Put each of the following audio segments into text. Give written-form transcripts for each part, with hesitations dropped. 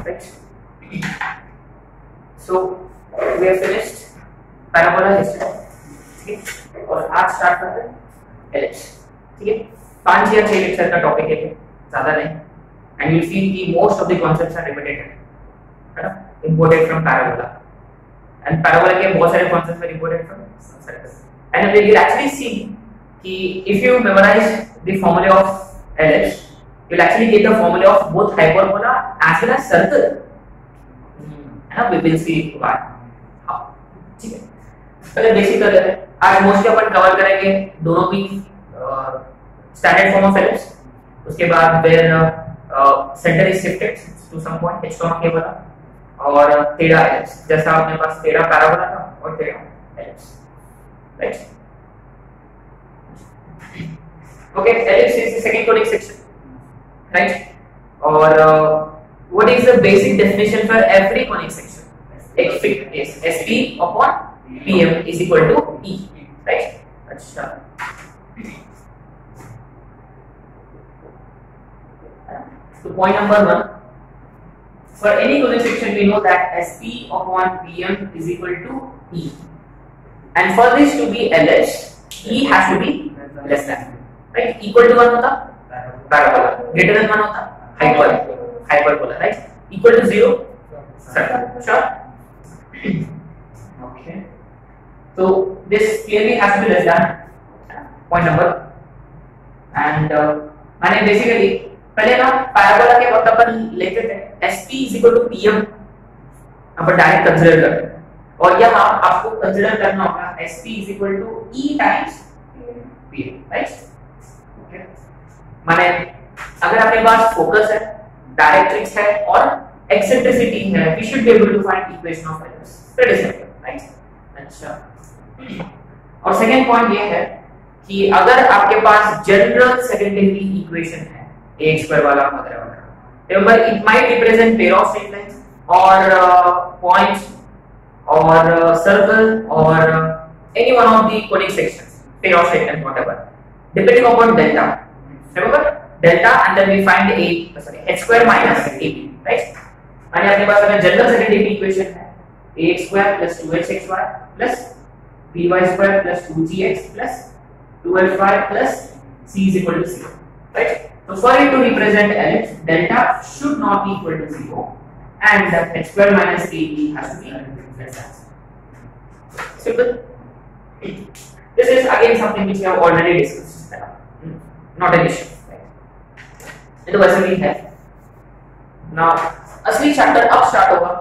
Right. So we have finished parabola history, ठीक है, और आज स्टार्ट करते हैं एलिप्स, ठीक है। 5 या 6 लेक्चर का टॉपिक है, ज्यादा नहीं, एंड यू सी कि most of the concepts are repeated, है ना, imported from parabola, and parabola के बहुत सारे concepts are imported from circle, and we will actually see कि if you memorise the formula of ellipse, you will actually get the formula of both hyperbola as well as circle, है ना, we will see why, हाँ, ठीक है। पहले basic कर लेते हैं। आज मोस्टली अपन कवर करेंगे दोनों भी स्टैंडर्ड फॉर्म ऑफ एलिप्स, उसके बाद where centre is shifted to some point h के वाला, और टेढ़ा एलिप्स, जैसा अपने पास टेढ़ा पैराबोला था और टेढ़ा ellipse, right. Okay, ellipse is the second conic section, right? Or what is the basic definition for every conic section? Is SP upon PM is equal to E, right? अच्छा, so point number 1, for any conic section we know that SP upon PM is equal to E, and for this to be LH, E has to be less than, right? Equal to 1 होता parabola, greater than 1 होता hyperbola, right? Equal to 0 circle, sure? Okay, so this clearly has to be less than point number, and माने basically पहले ना parabola के वक्त अपन लेते थे SP is equal to PM, upon direct consider करते हैं, और यहाँ आपको कंसीडर करना होगा SP is equal to E times PM, right? Okay, माने अगर अपने पास फोकस है, डायरेक्ट्रिक्स है और एक्सेंट्रिसिटी है, we should be able to find equation of ellipse, pretty simple, right? अच्छा, और सेकंड पॉइंट ये है कि अगर आपके पास जनरल सेकेंडरी इक्वेशन है ax स्क्वायर वाला वगैरह, remember it might represent pair of straight lines or points or circle or any one of the conic sections, pair of straight lines, whatever, depending upon delta. Remember delta, and then we find h square minus ab, right? माने अपने पास अगर general secondary equation है ax square plus 2hxy plus by square plus 2gx plus 12y plus c is equal to 0, right? So for it to represent ellipse, delta should not be equal to 0, and the h square minus ab has to be less than 0. Simple. This is again something which we have already discussed, not an issue. ये तो वैसे भी है। Now असली chapter अब start होगा,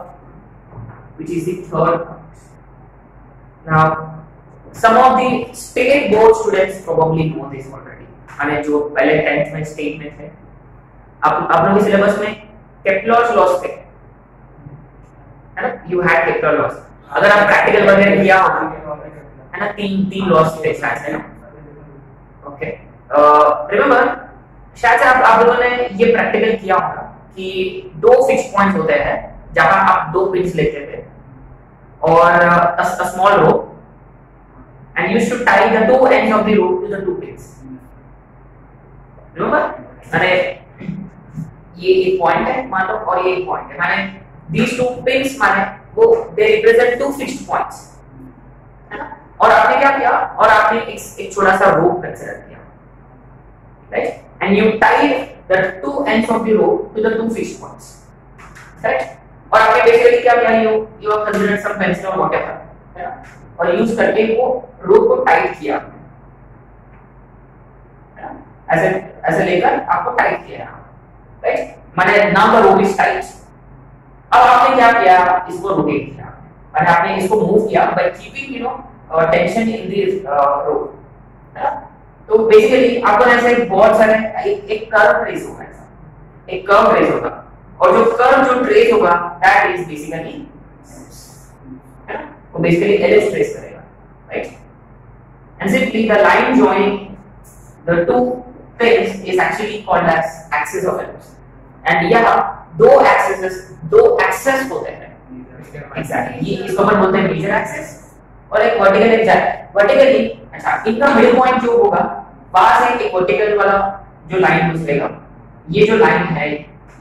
which is the third part. Now some of the state board students probably know this already, माने जो पहले 10th में स्टेट में थे, आप लोगों के सिलेबस में केप्लर्स लॉस थे, है ना, you had केप्लर लॉस, अगर आप प्रैक्टिकल वगैरह किया होगा, है ना, तीन लॉस थे शायद, है ना, ओके, रिमेंबर शायद आप लोगों ने ये प्रैक्टिकल किया होगा कि 2 फिक्स पॉइंट्स होते हैं जहां आप 2 पिन्स लेते थे और a small rope, and you should tie the 2 ends of the rope to the 2 pins. Remember? माने ये एक पॉइंट है मान लो और ये एक पॉइंट है, माने these 2 pins माने वो they represent 2 fixed points, है ना, और आपने क्या किया, और आपने एक छोटा सा रोप कंसीडर किया, right? And you tie the 2 ends of the rope to the 2 fixed points, correct? और आपने बेसिकली क्या किया, you have considered some pencil or whatever, है ना, और यूज करके वो रोप को टाइट किया, है ना, ऐसे लेकर आपको टाइट किया, राइट? माने now the rope is tight. अब आपने क्या किया, इसको रोटेट किया, माने आपने इसको मूव किया by keeping tension in the rope, है ना। तो बेसिकली आपको ऐसे बहुत सारे एक कर्व ट्रेस होगा, एक कर्व ट्रेस होगा, और जो कर्व जो ट्रेस होगा दैट इज बेसिकली, है ना, वो बेसिकली एलिप्स ट्रेस करेगा, right? And simply the line joining the 2 pins is actually called as axis of ellipse, and यहाँ दो एक्सेस होते हैं, एग्जैक्टली, ये इसको अपन बोलते हैं मेजर एक्सिस और एक वर्टिकल एक्सिस। वर्टिकली अच्छा, इनका मिड पॉइंट जो होगा वहां से एक वर्टिकल वाला जो लाइन गुजरेगा, ये जो लाइन है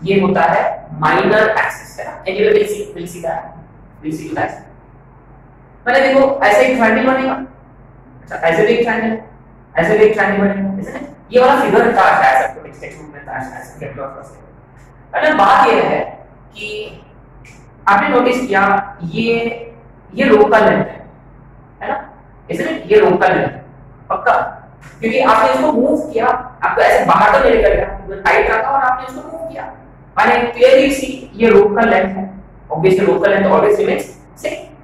ये होता है माइनर एक्सिस है ना। एनीवे विल सी दैट मैंने देखो ऐसे एक ट्रायंगल बनेगा। अच्छा ऐसे भी एक ट्रायंगल, ऐसे भी एक ट्रायंगल बनेगा, ऐसे नहीं? ये वाला फिगर था शायद आपको टेक्स्ट बुक में था शायद गेट लॉस कर सकते। अगर बात ये है कि आपने नोटिस किया ये रो का लेंथ है ना, इसलिए ये रो का लेंथ पक्का, क्योंकि आपने इसको मूव किया, आपको ऐसे बाहर तो नहीं लेकर गया, टाइट रखा और आपने इसको मूव किया, माने क्लियरली सी ये रो का लेंथ है। ऑब्वियसली रो का लेंथ ऑलवेज रिमेंस सेम।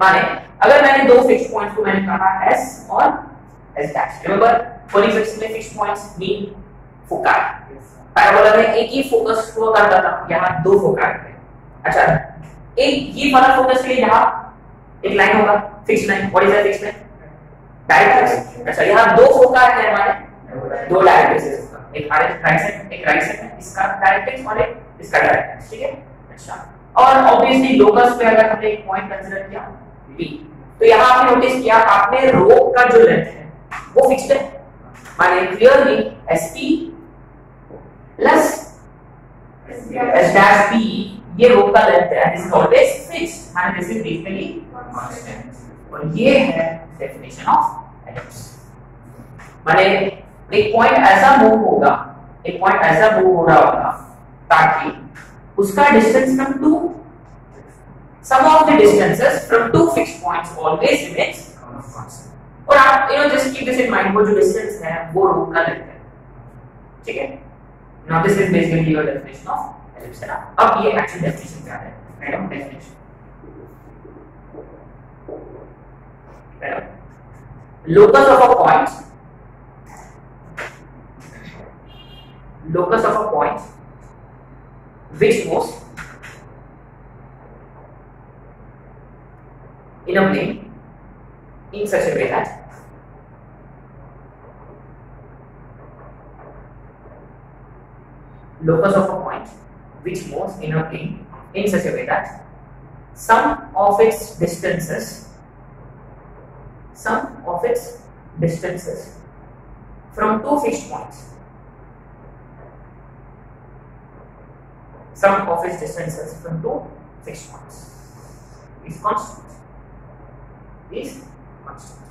माने अगर मैंने दो फिक्स्ड पॉइंट्स को मैंने कहा s और s डैश, रिमेंबर पॉलीफिक्स में fixed points mean foci, parabola में एक ही फोकस हुआ करता था, यहाँ दो फोकाई थे। अच्छा एक ये वाला फोकस के लिए यहाँ एक लाइन होगा, fixed line. What is that fixed line? Direct. अच्छा यहाँ दो फोकाई है हमारे, दो डायरेक्ट एक्सिस होगा, एक राइट साइड एक राइट साइड में, इसका डायरेक्ट एक्सिस और एक इसका डायरेक्ट एक्सिस, ठीक है। अच्छा और ऑब्वियसली लोकस पे अगर हमने एक पॉइंट कंसीडर किया B, तो यहाँ आपने नोटिस किया आपने रो का जो लेंथ है वो फिक्स्ड है, माने clearly SP plus S dash P ये रो का लेंथ है, this is always fixed and this is basically constant. और ये है डेफिनेशन ऑफ एलिप्स। माने एक पॉइंट ऐसा मूव होगा, एक पॉइंट ऐसा मूव हो रहा होगा ताकि उसका distance from two, sum of the distances from two fixed points always remains constant. और आप just keep this in mind, वो जो डिस्टेंस है वो रो का लेंथ है, ठीक है। Now this is basically your definition of ellipse है ना। अब ये एक्चुअल डेफिनेशन क्या है? Random definition locus of a point, locus of a point which moves in a plane in such a way that locus of a point which moves in a plane in such a way that sum of its distances from two fixed points, sum of its distances from two fixed points is constant, is constant.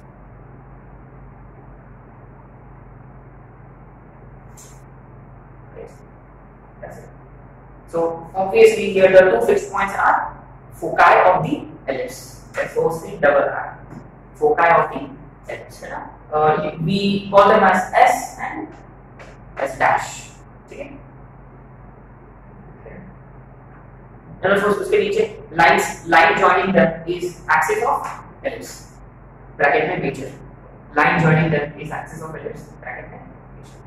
Okay. That's it. So obviously here the two fixed points are foci of the ellipse, that's the double I, foci of the ellipse है ना। we call them as S and S dash, ठीक है। चलो फिर उसके नीचे line joining them is axis of ellipse, bracket में major, line joining them is axis of ellipse, bracket में major।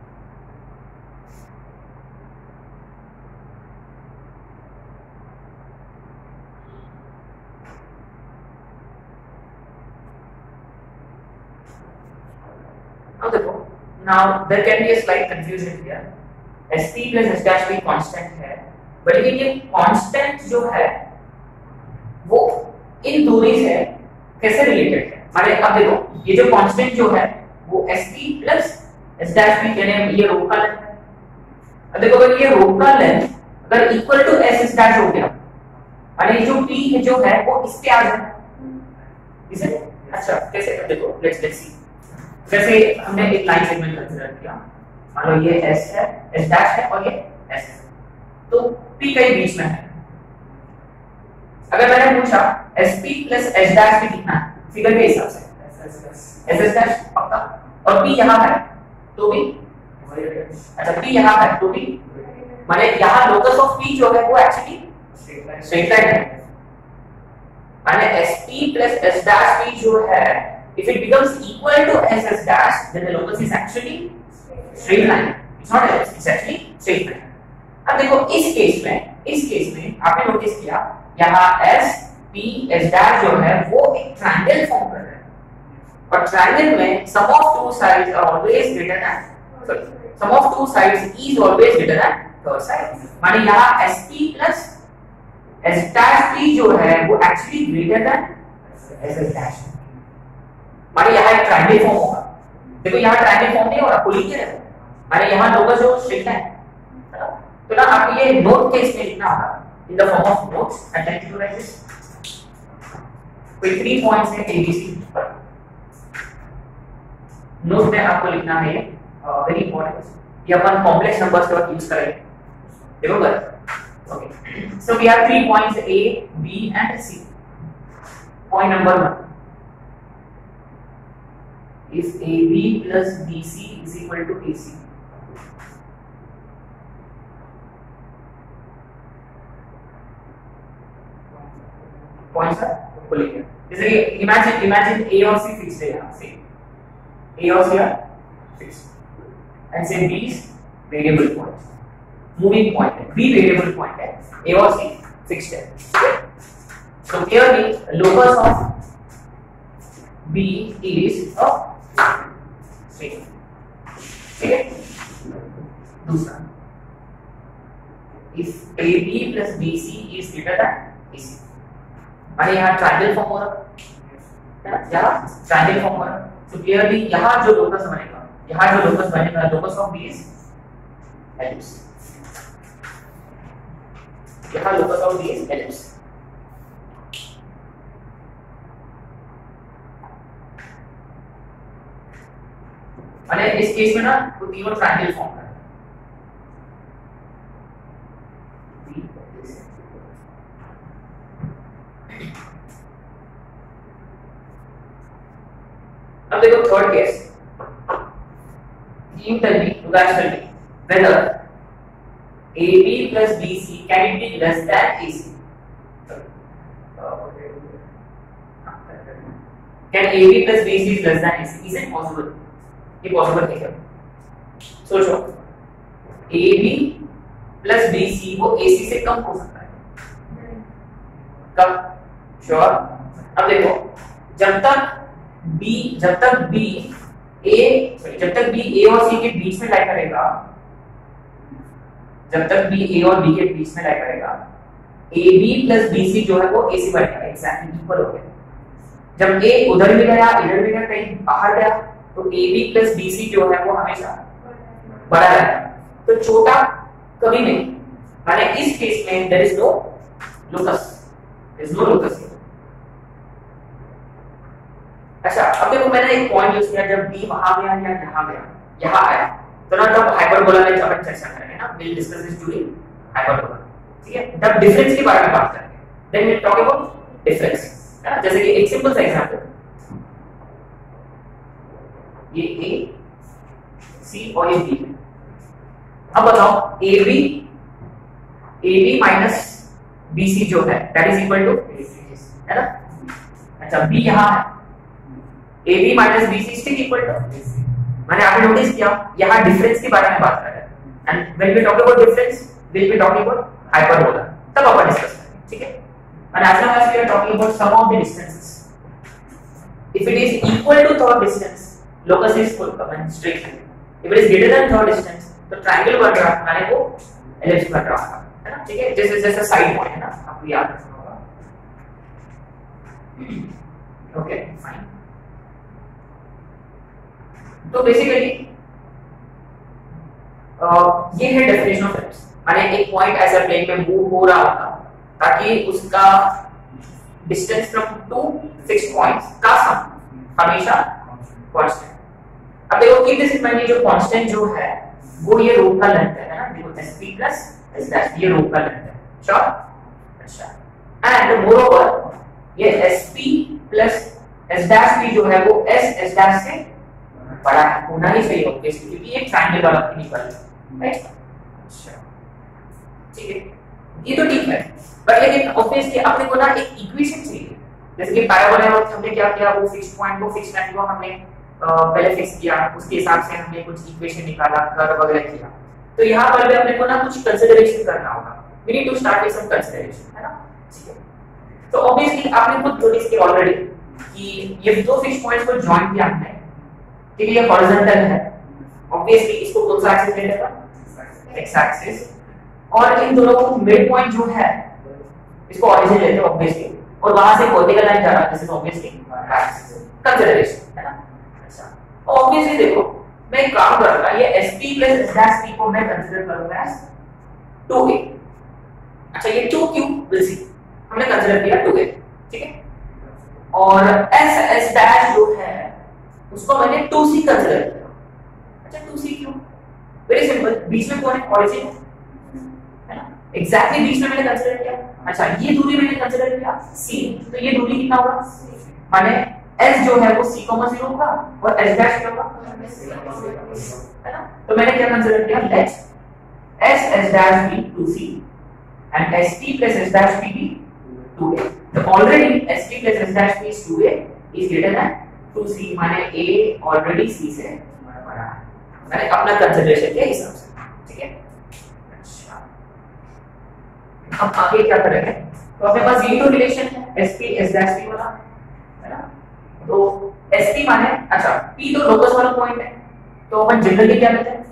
Now there can be a slight confusion here. SP plus S dash भी constant है, but लेकिन ये constant जो है वो इन दूरी से कैसे रिलेटेड है? माने अब देखो ये जो constant जो है वो SP plus S dash भी यानी ये रो का लेंथ है। अब देखो अगर ये रो का लेंथ अगर इक्वल टू S dash हो गया, माने जो P जो है वो इसके आ जाए, इसे अच्छा कैसे? देखो लेट्स सी, जैसे हमने एक लाइन सेगमेंट कंसीडर किया, मान लो ये S है, S डैश है और ये S है, तो P कहीं बीच में है। अगर मैंने पूछा SP प्लस S डैश भी कितना है फिगर के हिसाब से, S डैश पक्का, और P यहाँ है तो भी, अच्छा P यहाँ है तो भी, माने यहाँ लोकस ऑफ P जो है वो एक्चुअली स्ट्रेट लाइन है, माने SP प्लस S डैश भी जो है if it becomes equal to S dash, then the locus is actually straight line. It's not ellipse, it's actually straight line. अब देखो इस केस में आपने नोटिस किया यहाँ S P S dash जो है वो एक ट्रायंगल फॉर्म कर रहा है, और ट्रायंगल में sum of two sides are always greater than, sorry, sum of two sides is always greater than third side. माने यहाँ SP plus S dash P जो है वो actually greater than S dash, माने यहाँ एक ट्रायंगल फॉर्म होगा। देखो यहाँ ट्रायंगल फॉर्म नहीं हो रहा, कोलिनियर है, माने यहाँ लोकस जो स्ट्रेट है, तो ना आपको ये नोट केस में लिखना होगा in the form of notes and then to write this. कोई 3 पॉइंट्स है एबीसी, नोट में आपको लिखना है वेरी इंपॉर्टेंट, ये अपन कॉम्प्लेक्स नंबर्स का यूज करेंगे, देखो बस। Okay, so we have 3 points A, B and C. Point number 1 is AB plus BC is equal to AC. Points are equal here. जैसे imagine A और C fixed है यहाँ से, A और C are fixed, and say B is variable points, moving point है, B variable point है, A और C fixed है. So clearly locus of B is a string. ठीक है? दूसरा, if AB plus BC is greater than AC, माने यहाँ triangle form हो रहा है, यहाँ ट्रायंगल फॉर्म हो रहा है, तो क्लियरली यहाँ जो लोकस बनेगा, locus of B is ellipse. यहाँ locus of B is ellipse. माने इस केस में ना वो तीनों ट्रायंगल फॉर्म कर रहे हैं। अब देखो third case, you tell me, you guys tell me whether AB plus BC can it be less than AC? Can AB plus BC is less than AC? Is it possible? ये possible है क्या? सोचो, AB plus BC वो AC से कम हो सकता है, कम? Sure? अब देखो, जब तक B A और C के बीच में लाई करेगा, AB प्लस BC जो है वो AC बनेगा, एग्जैक्टली इक्वल हो गया। जब A उधर भी गया, इधर भी गया, कहीं बाहर गया, तो AB प्लस BC जो है वो हमेशा बड़ा रहेगा, तो छोटा कभी नहीं, माने इस केस में there is no locus। अच्छा, अब देखो मैंने एक पॉइंट यूज किया, जब B वहां गया या यहाँ आया, तो ना तब हाइपरबोला में अपन चर्चा करेंगे ना, we'll discuss this during hyperbola, ठीक है? तब डिफरेंस के बारे में बात करेंगे, then we'll talk about difference, है ना? जैसे कि एक सिंपल सा एग्जांपल, ये A, C और ये B है। अब बताओ AB माइनस BC जो है that is equal to AC, है ना? अच्छा, B यहाँ है, AB माइनस BC still equal to AC। मैंने आपने नोटिस किया यहाँ डिफरेंस के बारे में बात कर रहे हैं, and when we talk about difference will be talking about hyperbola, तब अपन डिस्कस करेंगे, ठीक है? And as long as we are talking about sum of the distances, if it is equal to third distance locus is full and straight line. If it is greater than third distance, तो triangle बन रहा है, माने वो ellipse बन रहा है ना? ठीक है, जैसे साइड पॉइंट है ना, आपको याद रखना होगा। Okay, fine. तो बेसिकली ये है डेफिनेशन ऑफ एलिप्स, माने एक पॉइंट ऐसा प्लेन में मूव हो रहा होगा ताकि उसका distance from two fixed points का सम हमेशा कांस्टेंट। अब देखो कीप दिस इन माइंड, जो कांस्टेंट जो है वो ये रो का लेंथ है ना, देखो sp प्लस s डैश ये रो का लेंथ है, श्योर? अच्छा, एंड मोरओवर ये sp प्लस s डैश भी जो है वो s डैश से बड़ा होना ही चाहिए ऑब्वियसली, क्योंकि ये ट्रायंगल वाला इक्वल है, राइट? अच्छा, ठीक है, ये तो ठीक है, पर लेकिन ऑब्वियसली अपने को ना एक इक्वेशन चाहिए, जैसे कि पैराबोला में हमने क्या किया, वो फिक्स्ड पॉइंट को फिक्स्ड लाइन को हमने पहले फिक्स किया, उसके हिसाब से हमने कुछ इक्वेशन निकाला, कर्व वगैरह किया, तो यहाँ पर भी अपने को ना कुछ कंसीडरेशन करना होगा, we need to start with some consideration, है ना? ठीक है, तो ऑब्वियसली आपने खुद नोटिस किया ऑलरेडी कि ये दो फिक्स्ड पॉइंट्स को जॉइन किया हमने, ठीक है, ये हॉरिजॉन्टल है, ऑब्वियसली इसको कौन सा एक्सिस मिलेगा? एक्स एक्सिस, और इन दोनों को मिड पॉइंट जो है इसको ओरिजिन लेते हैं ऑब्वियसली, और वहां से वर्टिकल लाइन जा रहा है, दिस इज ऑब्वियसली कंसीडरेशन, है ना? अच्छा, ऑब्वियसली देखो मैं एक काम करूंगा, ये sp plus s dash p को मैं कंसीडर करूंगा एज 2a। अच्छा ये 2 क्यों विल सी, हमने कंसीडर किया 2a, ठीक है। और s डैश जो है उसको मैंने 2c कंसीडर किया। अच्छा 2c क्यों, वेरी सिंपल, बीच में कौन है, ऑरिजिन है ना, एग्जैक्टली बीच में मैंने कंसीडर किया। अच्छा ये दूरी मैंने कंसीडर किया c, तो ये दूरी कितना होगा, माने s जो है वो c, 0 होगा और s डैश क्या होगा, है ना। तो मैंने क्या कंसीडर किया, let's s dash be 2c and st plus s dash p be 2a. So already st plus s dash p is 2a is greater than 2c, माने a already c से बड़ा है, मैंने अपना कंसीडरेशन के हिसाब से, ठीक है। अच्छा अब आगे क्या करेंगे, तो अपने पास ये तो रिलेशन है sp s dash p वाला, है ना। तो sp माने, अच्छा p तो लोकस वाला पॉइंट है, तो अपन जनरली क्या लेते हैं,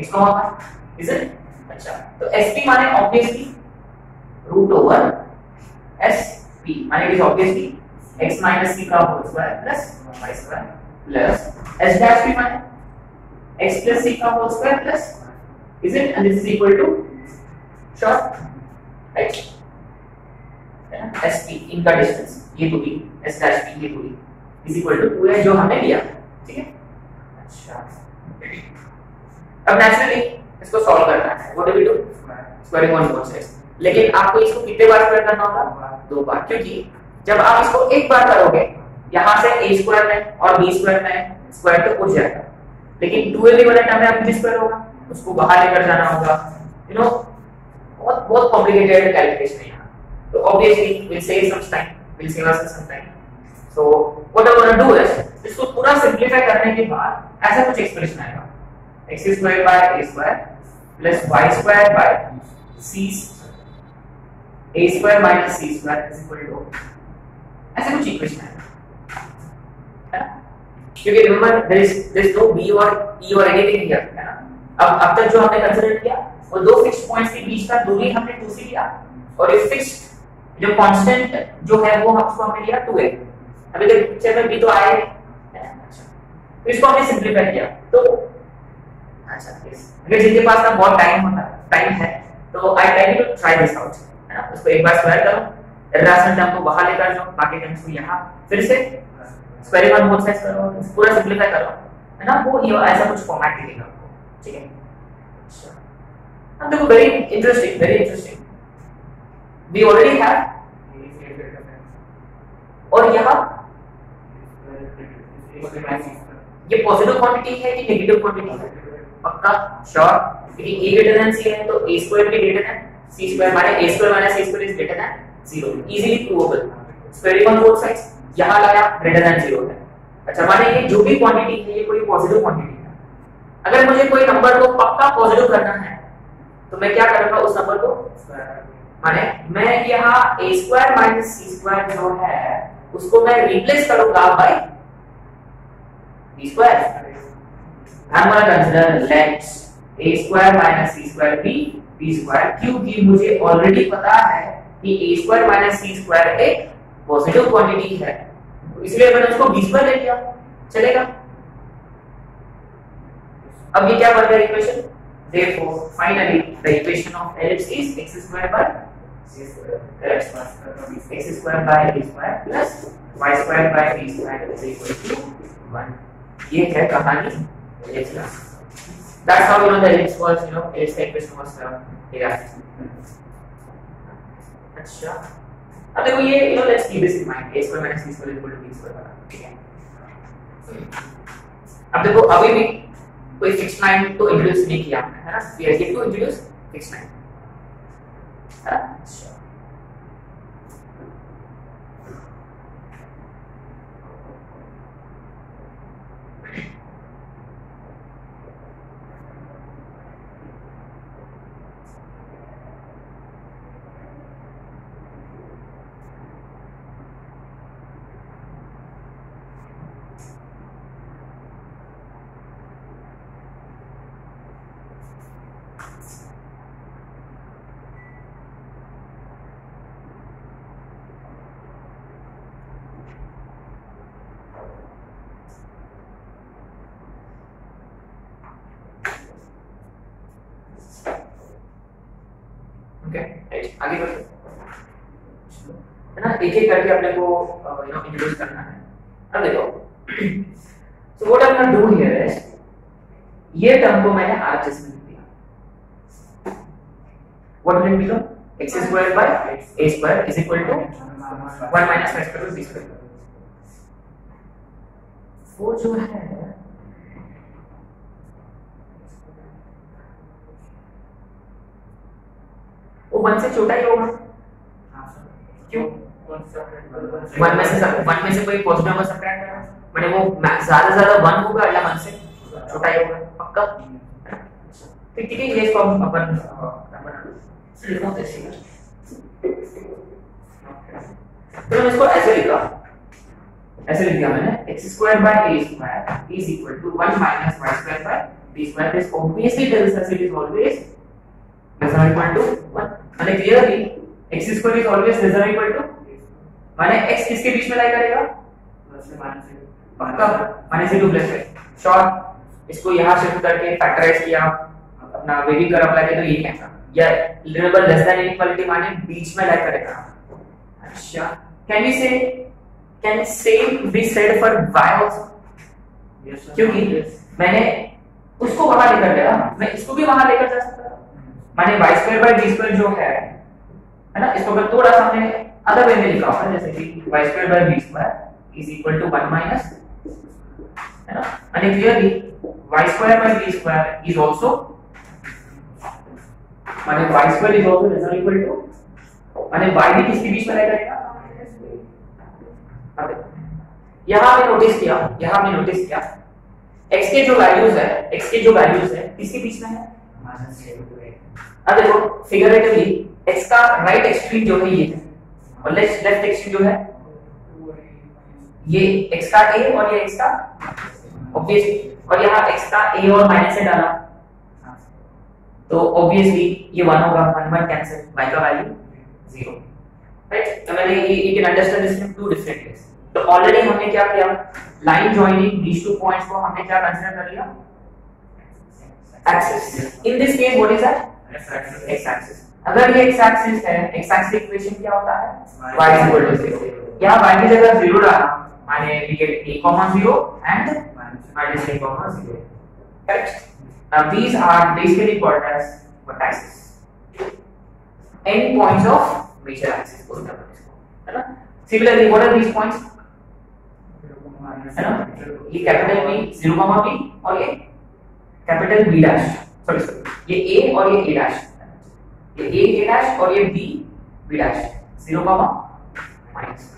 x कॉमा, इज इट। अच्छा तो sp माने ऑब्वियसली रूट ओवर sp, माने इट इज ऑब्वियसली x माइनस c का whole square plus y square plus s dash p माने x प्लस c का whole square plus, is it, and this is equal to short right sp इनका distance, ये दूरी s dash p, ये दूरी is equal to 2a जो हमने लिया, ठीक है। अच्छा अब नेचुरली इसको सॉल्व करना है, what do we do, squaring on both sides. लेकिन आपको इसको कितने बार स्क्वायर करना होगा, 2 बार, क्योंकि जब आप इसको एक बार करोगे यहां से a स्क्वायर में और b स्क्वायर में स्क्वायर तो उठ जाएगा, लेकिन 2ab वाला टर्म में अब b स्क्वायर होगा, उसको बाहर लेकर जाना होगा, यू नो बहुत बहुत कॉम्प्लिकेटेड कैलकुलेशन है यहां। तो obviously will save some time, will save us some time. So what I want to do is इसको पूरा सिंपलीफाई करने के बाद ऐसा कुछ एक्सप्रेशन आएगा, x square by a square plus y square by c a square minus c square is equal to, ऐसे कुछ इक्वेशन है, क्योंकि remember there is no b और e और एनीथिंग हियर, है ना। अब तक जो हमने कंसीडर किया वो दो फिक्स्ड पॉइंट्स के बीच का दूरी हमने 2c लिया, और ये फिक्स्ड जो कांस्टेंट जो है वो हमने लिया 2a। अभी तक पिक्चर में b तो आया है, अच्छा तो इसको हमने सिंपलीफाई किया। तो अच्छा अगर जिनके पास ना बहुत टाइम है तो I try to try this out, है ना। उसको एक बार स्क्वायर करो, इरेशनल टर्म को बाहर लेकर जाओ, बाकी टर्म्स को यहां फिर से स्क्वायरिंग ऑन बोथ साइड्स करो, पूरा सिंपलीफाई करो, है ना। वो ये ऐसा कुछ फॉर्मेट दिखेगा आपको, ठीक है। अच्छा अब देखो very interesting we already have, और यहां ये पॉजिटिव क्वांटिटी है कि नेगेटिव क्वांटिटी है, पक्का श्योर, क्योंकि a ग्रेटर देन c है तो a स्क्वायर भी ग्रेटर देन c स्क्वायर, माने a square minus c square is greater then 0, easily provable. Squaring on both sides यहां लाया ग्रेटर देन 0 है। अच्छा माने ये जो भी क्वांटिटी है ये कोई पॉजिटिव क्वांटिटी है, अगर मुझे कोई नंबर को पक्का पॉजिटिव करना है तो मैं क्या करूंगा, उस नंबर को माने मैं यहां a square minus c square जो है उसको मैं रिप्लेस करूंगा by b square. I'm gonna consider let's a square minus c square be b square, क्योंकि मुझे ऑलरेडी पता है कि a square minus c square एक पॉजिटिव क्वांटिटी है, तो इसलिए मैंने उसको b square ले लिया, चलेगा। अब ये क्या बन गया equation, therefore finally the equation of ellipse is x square by c square, correct, x square by a square plus y square by b square is equal to 1। ये है कहानी ellipse का। That's how you know the ellipse was, you know, ellipse का equation was derived। अच्छा अब देखो ये you know let's keep this in mind, a square minus b square equal to b square वाला, ठीक है। अब देखो अभी भी कोई फिक्स्ड लाइन तो इंट्रोड्यूस नहीं किया हमने, है ना, we are yet to introduce fixed line, है ना। अच्छा आगे बढ़ते है ना, एक एक करके अपने को इंट्रोड्यूस करना है। अब देखो, so what I am do here is, ये टर्म को मैंने आरएचएस में लिख दिया। What will become x square by a square is equal to 1 minus x square b square. वो जो है वो 1 से छोटा ही होगा। क्यों? 1 में से कोई पॉजिटिव नंबर सब्ट्रैक्ट करना, माने वो ज्यादा से ज्यादा 1 होगा या 1 से छोटा ही होगा, पक्का? ठीक है, ये इसको अपन लिखो ऐसे। तो मैंने इसको ऐसे लिखा, ऐसे लिख दिया मैंने, x square by a square is equal to 1 minus y square by b square. This obviously tells us it is always less than equal to 1। माने clearly x square is always less than equal to, माने x किसके बीच में लाई करेगा? Plus से minus से, पक्का? Minus से two plus है, शॉर्ट। इसको यहां शिफ्ट करके फैक्टराइज किया, अपना वेवी कर अप्लाई किया, तो ये क्या था, या लिमिट लेस देन इक्वलिटी माने बीच में लाई करेगा। अच्छा, कैन वी से, can same be said for y also? क्योंकि मैंने उसको वहां लेकर गया, मैं इसको भी वहां लेकर जा सकता था। माने y square by b square जो है ना, इसको अगर थोड़ा सा हमने अदर वे में लिखा होगा, जैसे कि y square by b square is equal to 1 minus, है ना, माने clearly y square by b square is also, माने y square is also less than equal to, माने y भी किसके बीच में रहेगा? यहां हमने नोटिस किया x के जो वैल्यूज है किसके बीच में है? अब देखो फिगरेटिवली x का राइट एक्सट्रीम जो है ये है, और लेफ्ट एक्सट्रीम जो है ये x का a और ये x का ऑब्वियसली, और यहाँ x का a और माइनस से डाला तो ऑब्वियसली ये 1 होगा, 1 कैंसिल, y का वैल्यू 0, राइट? तो मैंने you can understand this in two different ways। तो ऑलरेडी हमने क्या किया, line joining these two points को हमने क्या कंसीडर कर लिया? Axis. In this case what is that? X axis. अगर ये एक्स एक्सिस है, एक्स एक्सिस इक्वेशन क्या होता है? y is equal to 0। यहां y की जगह 0 डाला, माने we get a, 0 and minus a, 0, correct? Now these can be called as vertices, end points of major axis बोलते हैं इसको, है ना? Similarly, what are these points? है ना, ये कैपिटल B 0, B और ये कैपिटल B डैश, सॉरी ये A और ये A डैश, ये A डैश और ये B डैश, 0, माइनस।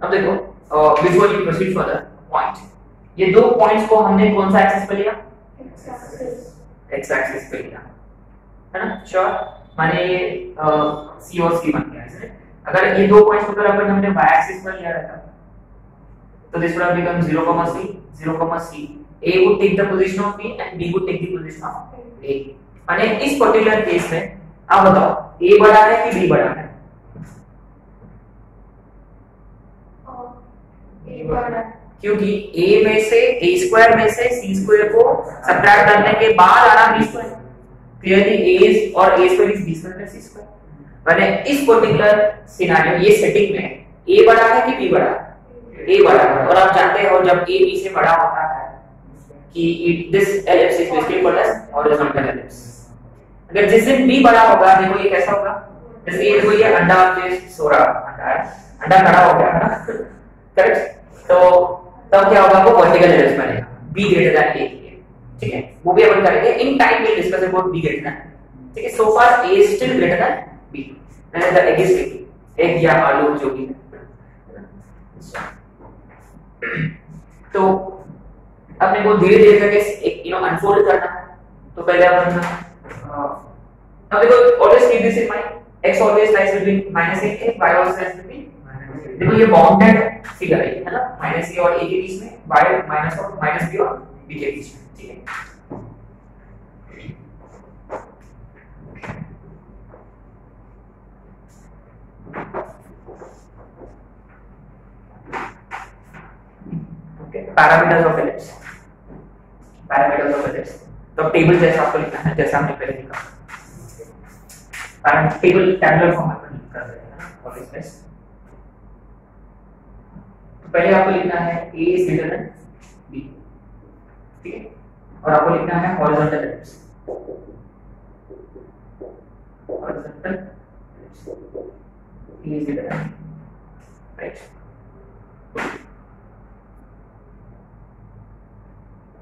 अब देखो, before you proceed further, point, ये दो पॉइंट्स को हमने कौन सा एक्सिस पे लिया? एक्स एक्सिस पे लिया, है ना? श्योर, माने ये सी और सी बन गया है। अगर ये दो पॉइंट्स को अगर अपन हमने y एक्सिस पर लिया रहता तो this would have become 0, c, a would take the position of b and b would take the position of a। माने इस पर्टिकुलर केस में आप बताओ a बड़ा है कि b बड़ा है? क्योंकि a में से a स्क्वायर में से c स्क्वायर को सब्ट्रैक्ट करने के बाद आना b स्क्वायर, क्लियरली a और a square is b square plus c square. मैंने इस पर्टिकुलर सिनेरियो, ये सेटिंग में a बड़ा है कि b बड़ा है? a बड़ा है। और आप जानते हो जब a b से बड़ा होता है कि this ellipse is basically called as horizontal ellipse. अगर जिस दिन b बड़ा होगा, देखो ये कैसा होगा, जैसे ये देखो ये अंडा सो रहा, अंडा खड़ा हो गया है ना, करेक्ट? तो तब क्या होगा, वो वर्टिकल एलिप्स बनेगा b ग्रेटर देन a के लिए, ठीक है? वो भी अपन करेंगे in time, will discuss about b greater than, ठीक है? सो फार a is still greater than b, that the egg is baking, egg या आलू जो भी है। तो अपने को धीरे धीरे करके एक अनफोल्ड करना है। तो पहले अपन अब देखो always keep this in mind, x always lies between -a y always lies between, देखो ये बाउंडेड फिगर है ना, -a और a के बीच में, y -b और b के बीच में, ठीक है। Parameters of ellipse, parameters of ellipse, तो टेबल जैसा आपको लिखना है, जैसा हमने पहले लिखा टेबल टैबुलर फॉर्मेट में लिख कर रहे हैं और इसमें तो पहले आपको लिखना है a is greater than b, ठीक है, और आपको लिखना है horizontal ellipse, horizontal ellipse a is greater than, right,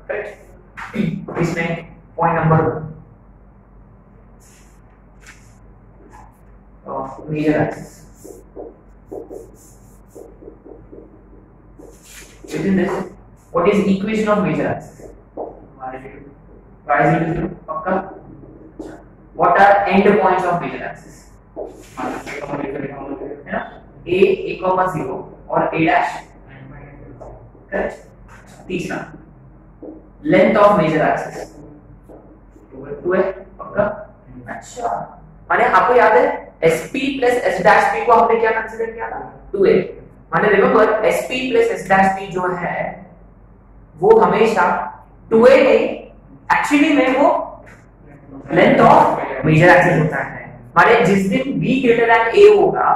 correct. इसमें point number major axis, within this what is equation of major axis, y is equal to पक्का, what are end points of major axis, है ना, a,0 और a dash, correct. तीसरा length of major axis 2 है, पक्का। अच्छा, माने आपको याद है SP plus S dash P को हमने क्या कंसीडर किया था, 2a, माने remember SP plus S dash P जो है वो हमेशा 2a नहीं, एक्चुअली में वो लेंथ ऑफ मेजर एक्सिस होता है। माने जिस दिन b ग्रेटर देन a होगा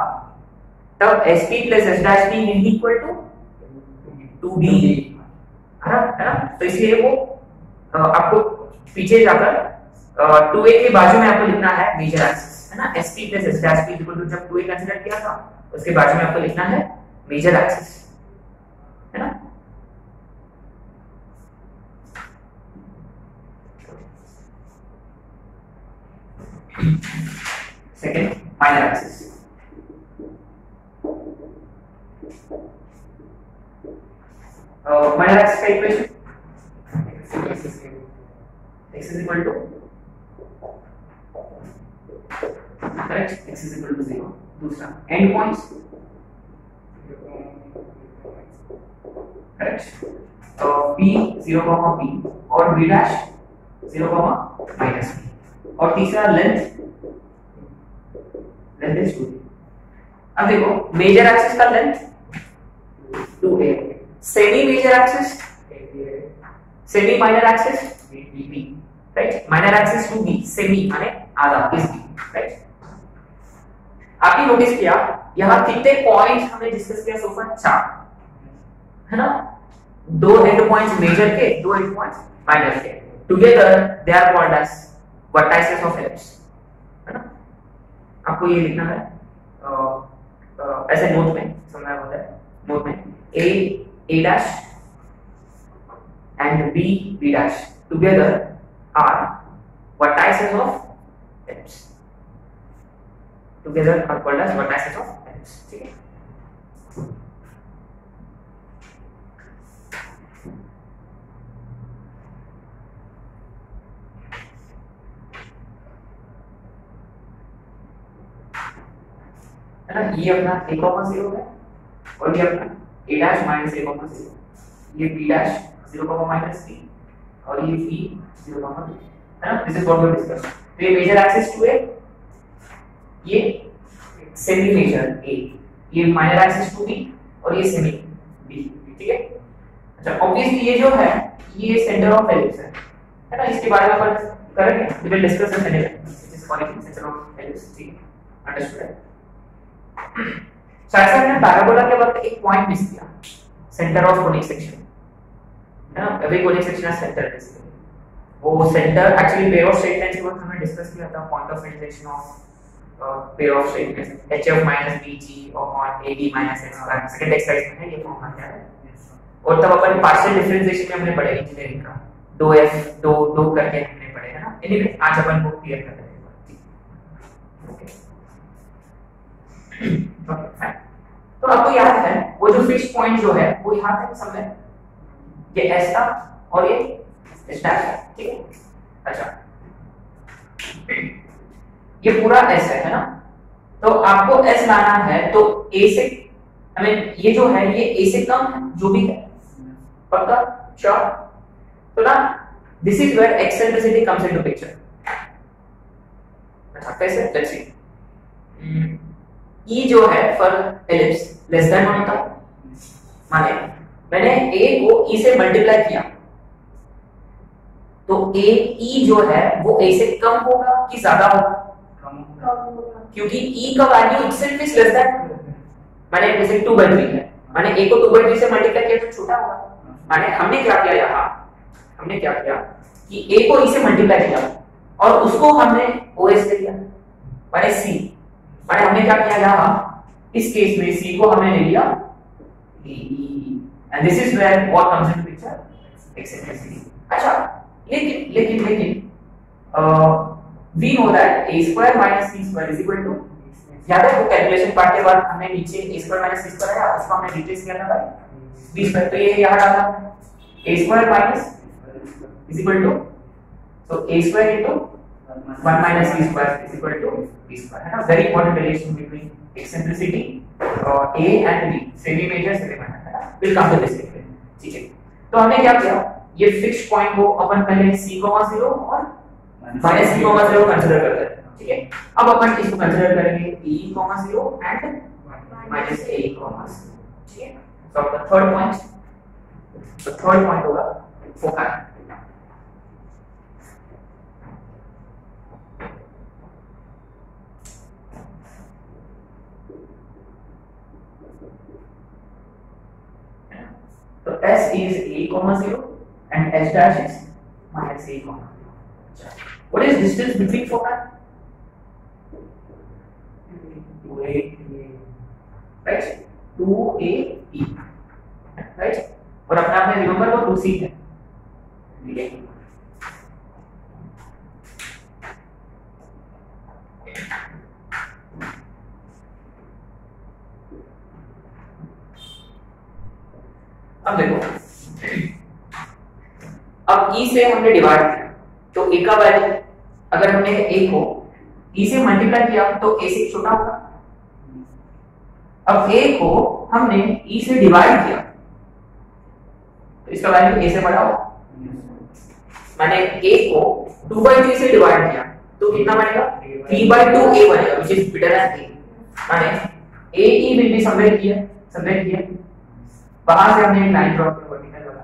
तब SP plus S dash P is equal to 2b, है ना, तो इसलिए वो आपको पीछे जाकर 2a के बाजू में आपको लिखना है मेजर एक्सिस, है ना, SP plus S dash P equal to जब 2a कंसीडर किया था उसके बाजू में आपको लिखना है मेजर एक्सिस, है ना। Second minor axis, minor axis का equation x is equal to, correct, x is equal to 0। दूसरा end points, correct, b 0, b और b डैश 0, -b, और तीसरा लेंथ इज 2। अब देखो मेजर एक्सिस का length 2a, semi major axis, semi minor axis b, right, minor axis 2b, semi माने आधा is b, right. आपने नोटिस किया यहां कितने पॉइंट्स हमने डिस्कस किया सो फार, 4, है ना, 2 एंड पॉइंट्स मेजर के, 2 एंड पॉइंट्स माइनर के, together they are called as vertices of ellipse, है ना। आपको ये लिखना है ऐसे नोट में समझना होता है, नोट में a dash and b dash together are vertices of ellipse, together are called as vertices of ellipse, ठीक है। है ना, ये अपना a,0 है और ये अपना a dash minus a,0, ये b dash 0, -b और ये b 0, है ना, this is what we discuss. तो ये मेजर एक्सिस 2a, ये सेमी मेजर a, ये माइनर एक्सिस 2b और ये सेमी b, ठीक है। अच्छा, ऑब्वियसली ये जो है ये सेंटर ऑफ एलिप्स है ना, इसके बारे में अपन करेंगे, we will discuss this anyway, this is called centre of ellipse, ठीक है, अंडरस्टूड है। शायद हमने पैराबोला के वक्त एक पॉइंट मिस किया, सेंटर ऑफ कोनिक सेक्शन, है ना, every conic section has centre, basically वो centre actually pair of straight lines के वक्त हमने डिस्कस किया था, point of intersection of pair of straight lines hf - bg upon ad - x, second exercise में है ये फॉर्म आता है। और तब अपन पार्शियल डिफरेंशिएशन में हमने पढ़ा इंजीनियरिंग का 2f 2 करके हमने पढ़े, है ना। एनीवे आज अपन वो क्लियर कर लेंगे, ओके ओके फाइन। तो आपको याद है वो जो फिक्स पॉइंट जो है वो यहां पे समझे, ये s था और ये S डैश है, ठीक है। अच्छा, ये पूरा S है ना, तो आपको S लाना है तो A से, हमें ये जो है ये A से कम है जो भी है, पक्का, श्योर। तो ना this is where eccentricity comes into picture. अच्छा, कैसे, लेट्स सी। E जो है फॉर एलिप्स लेस देन होता है, माने मैंने A को E से मल्टीप्लाई किया तो A E जो है वो A से कम होगा कि ज्यादा होगा? क्योंकि E का value itself is less than, माने जैसे 2/3 है, माने A को 2/3 से मल्टीप्लाई किया तो छोटा होगा। माने हमने क्या किया यहाँ, हमने क्या किया कि A को E से मल्टीप्लाई किया और उसको हमने OS ले लिया, माने C, माने हमने क्या किया यहाँ, इस केस में C को हमने ले लिया E, and this is where what comes into picture, eccentricity। अच्छा, लेकिन we know that a square minus c square is equal to, याद है वो कैलकुलेशन पार्ट के बाद हमने नीचे a square minus c square आया, उसको हमने रिप्लेस किया था भाई b square, तो ये यहाँ डाला a square minus is equal to, so a square into 1 minus c square is equal to b square, है ना। Very important relation between eccentricity a and b, semi major semi minor, है ना, will come to this later, ठीक है। तो हमने क्या किया, ये फिक्स्ड पॉइंट को अपन पहले c, 0 और -c, 0 कंसीडर करते हैं, ठीक है। अब अपन इसको कंसीडर करेंगे e, 0 एंड -a, 0, ठीक है। तो द थर्ड पॉइंट होगा फोकस। तो S is a, 0 and S dash is -a, 0. What is distance between foci? 2a, right? 2a e, right? और अपना आपने रिमेंबर वो 2c है, ठीक है। अब देखो, अब e से हमने डिवाइड किया तो a का वैल्यू, अगर हमने a को e से मल्टीप्लाई किया तो a से छोटा होगा। अब a को हमने e से डिवाइड किया तो इसका वैल्यू a से बड़ा होगा। मैंने a को 2/3 से डिवाइड किया तो कितना बनेगा, 3/2a बनेगा, which is bigger than a। माने a will be somewhere here, वहां से हमने एक लाइन ड्रॉ किया वर्टिकल वाला,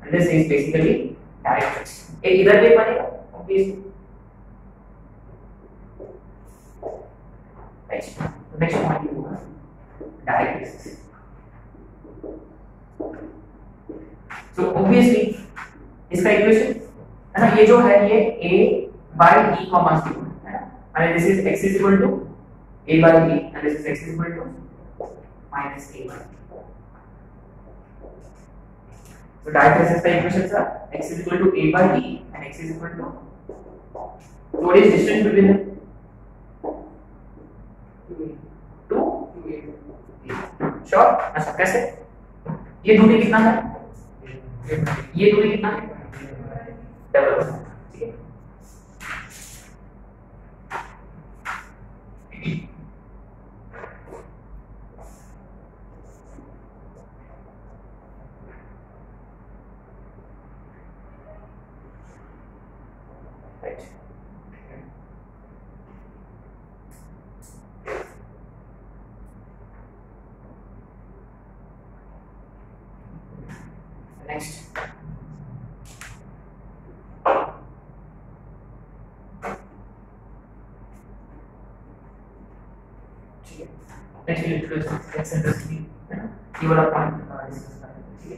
and this is basically directrix. एक इधर भी बनेगा ऑब्वियसली, नेक्स्ट पॉइंट होगा डायरेक्ट्रिक्स। सो ऑब्वियसली इसका इक्वेशन है ना, ये जो है ये a by e, c है ना, and this is x is equal to a by e and this is x is equal to minus a by e। So diacritics का equations are x is equal to a by e and x is equal to, so what is distance between them? 2 sure। अच्छा, कैसे, ये दूरी कितना है, ये दूरी कितना है, डबल, ठीक है। Next, ठीक है, नेक्स्ट we'll introduce eccentricity, है ना, ये वाला पॉइंट डिस्कस करेंगे, ठीक है,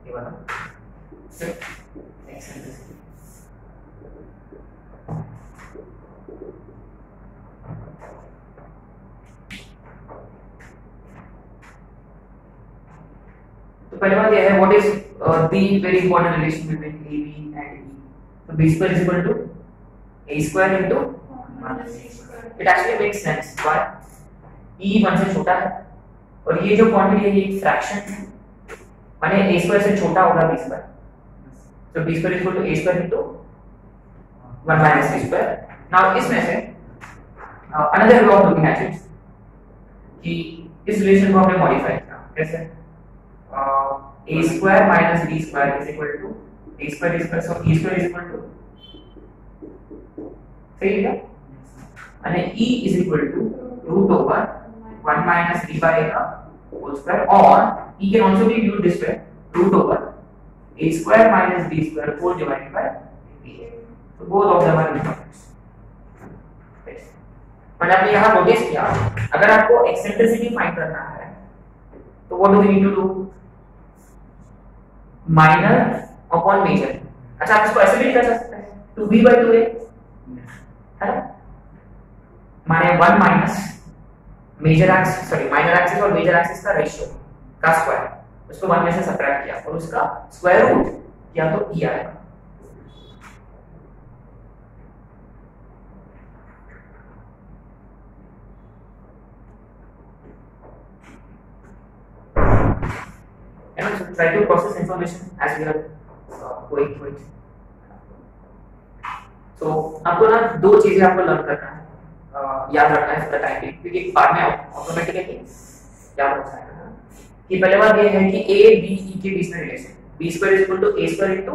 ये वाला eccentricity। तो पहली बात यह है, what is the very important relation between AB and E? So B square is equal to A square into 1c square। It actually makes sense। Why? E 1 से छोटा है और ये जो क्वांटिटी है ये एक फ्रैक्शन है, माने A square से छोटा होगा B square, So b square is equal to a square into 1 minus c square. Now इसमें से another way of looking at it कि इस रिलेशन को हमने मॉडिफाई किया कैसे a square minus b square is equal to a square is equal, so e square is equal to सही है અને e is equal to root over 1 minus b by a whole square, or e can also be viewed this way, root over a square minus b square whole divided by a. So both of them are important. मैंने आपने यहाँ notice किया अगर आपको eccentricity find करना है तो what do we need to do, minor upon major. अच्छा आप इसको ऐसे भी लिखा जा सकता है 2b by 2a है ना, माने 1 minus major axis sorry minor axis और मेजर एक्सिस का रेशियो का स्क्वायर, उसको 1 में से सबट्रैक्ट किया और उसका स्क्वायर रूट या तो e आएगा. And so try to process information as we are going through it. So आपको ना दो चीजें आपको लर्न करना है, याद रखना है फॉर द टाइम बिंग, क्योंकि बाद में ऑटोमेटिकली याद हो जाएगा कि पहले बात ये है कि a b e के बीच में relation b square is equal to a square into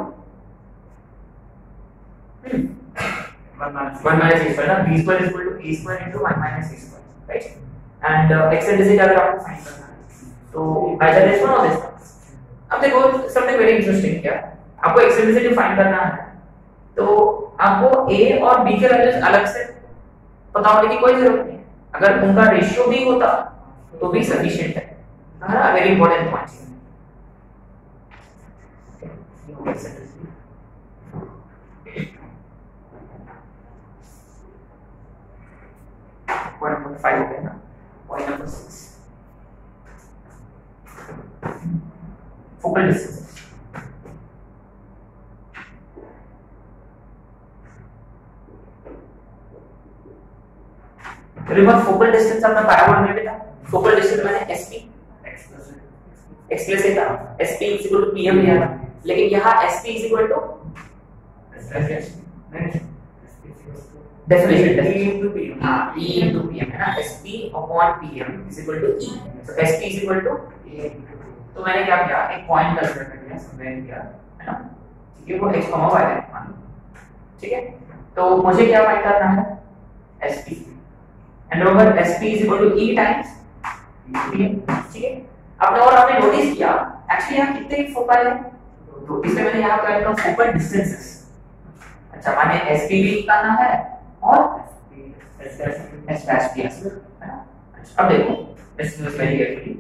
1 minus a square ना, b square is equal to a square into 1 minus a square, right? And eccentricity अगर आपको फाइंड करना है तो either this one or this one. अब देखो something very interesting क्या, आपको एक्सेंट्रिसिटी फाइंड करना है तो आपको a और b के वैल्यूज अलग से पता होने की कोई जरूरत नहीं है, अगर उनका रेशियो भी होता तो भी सफिशिएंट है ना, very important point. Point number 5 हो गया ना, point number 6 focal distances. Remote focal distance अपना पैराबोला में बेटा फोकल डिस्टेंस मैंने sp एक्सप्रेस था sp is equal to pm लिया था, लेकिन यहाँ sp is equal to definition e into pm, हां e into pm है ना, sp upon pm is equal to e, so sp is equal to e. तो मैंने क्या किया, एक पॉइंट कंसीडर कर लिया, समवेयर किया है ना, ठीक है, वो x y है मान, ठीक है. तो मुझे क्या फाइंड करना है sp, and remember sp is equal to e times pm, ठीक है. आपने और आपने नोटिस किया एक्चुअली यहाँ कितने फोकल है, तो इसलिए मैंने यहाँ क्या लिखा फोकल डिस्टेंसेस. अच्छा माने sp भी निकालना है और s डैश भी है ना. अब देखो दिस इज वेरी केयरफुली,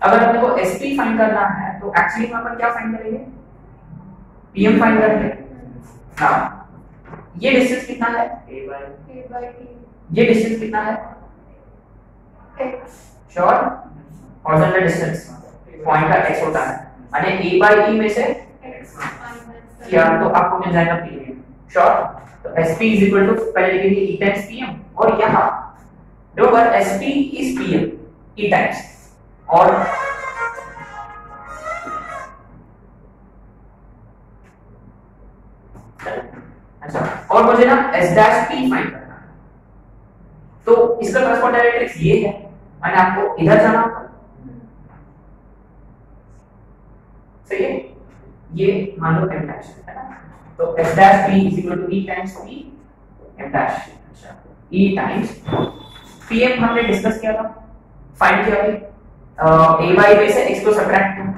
अगर अपने को sp फाइंड करना है तो एक्चुअली वहां पर क्या फाइंड करेंगे, pm फाइंड करेंगे. हां ये डिस्टेंस कितना है a by t, ये डिस्टेंस कितना है x, sure horizontal distance point का x होता है, माने a by e में से x किया तो आपको मिल जाएगा pm, श्योर. तो sp इज इक्वल टू पहले लिखेंगे e टाइम्स pm, और यहां remember sp is pm e times, और अच्छा और मुझे ना s डैश p फाइंड करना है, तो इसका करस्पॉन्डिंग डायरेक्ट्रिक्स ये है, मैंने आपको इधर जाना होगा, सही है, ये मान लो m डैश है ना, तो s dash p is equal to e times p m dash. अच्छा e टाइम्स pm हमने डिस्कस किया था, फाइंड किया अभी a by में से x को सबट्रैक्ट करो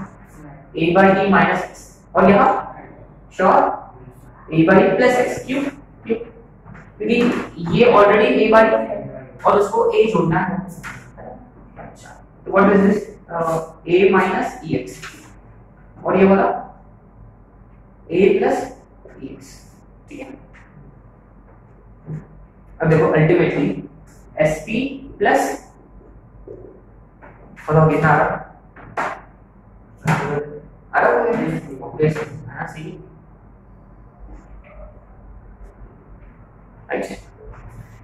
a by e minus x, और यहाँ sure a by e plus x क्यों, क्योंकि ये ऑलरेडी a by e है और उसको a जोड़ना है. अच्छा तो what is this a minus ex, और ये वाला a plus ex, ठीक है. अब देखो अल्टीमेटली sp plus बताओ कितना आ रहा ओके हाँ सी right.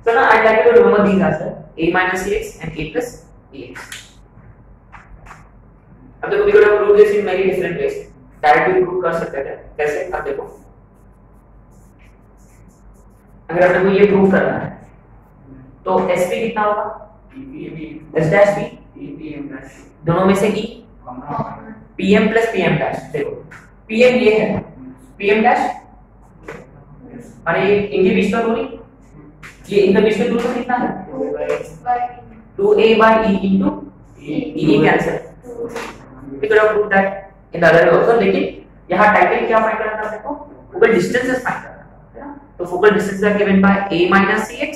So now I'd like you to remember these as a minus ax and a plus ax. अब देखो we could have proved this in many different ways. Directly prove कर सकते थे। कैसे? अब देखो, अगर अपने को ये प्रूव करना है तो SP कितना होगा? S डैश P दोनों में से E PM plus PM dash. देखो PM ये है, PM डैश अरे इनके बीच का दूरी, ये इनके बीच का दूरी कितना है? 2A by E into E cancel. we could have proved that in the other way also, लेकिन यहाँ टाइटल क्या फाइंड करना था देखो, फोकल डिस्टेंसेस फाइंड करना था। तो focal distance are given by A minus CX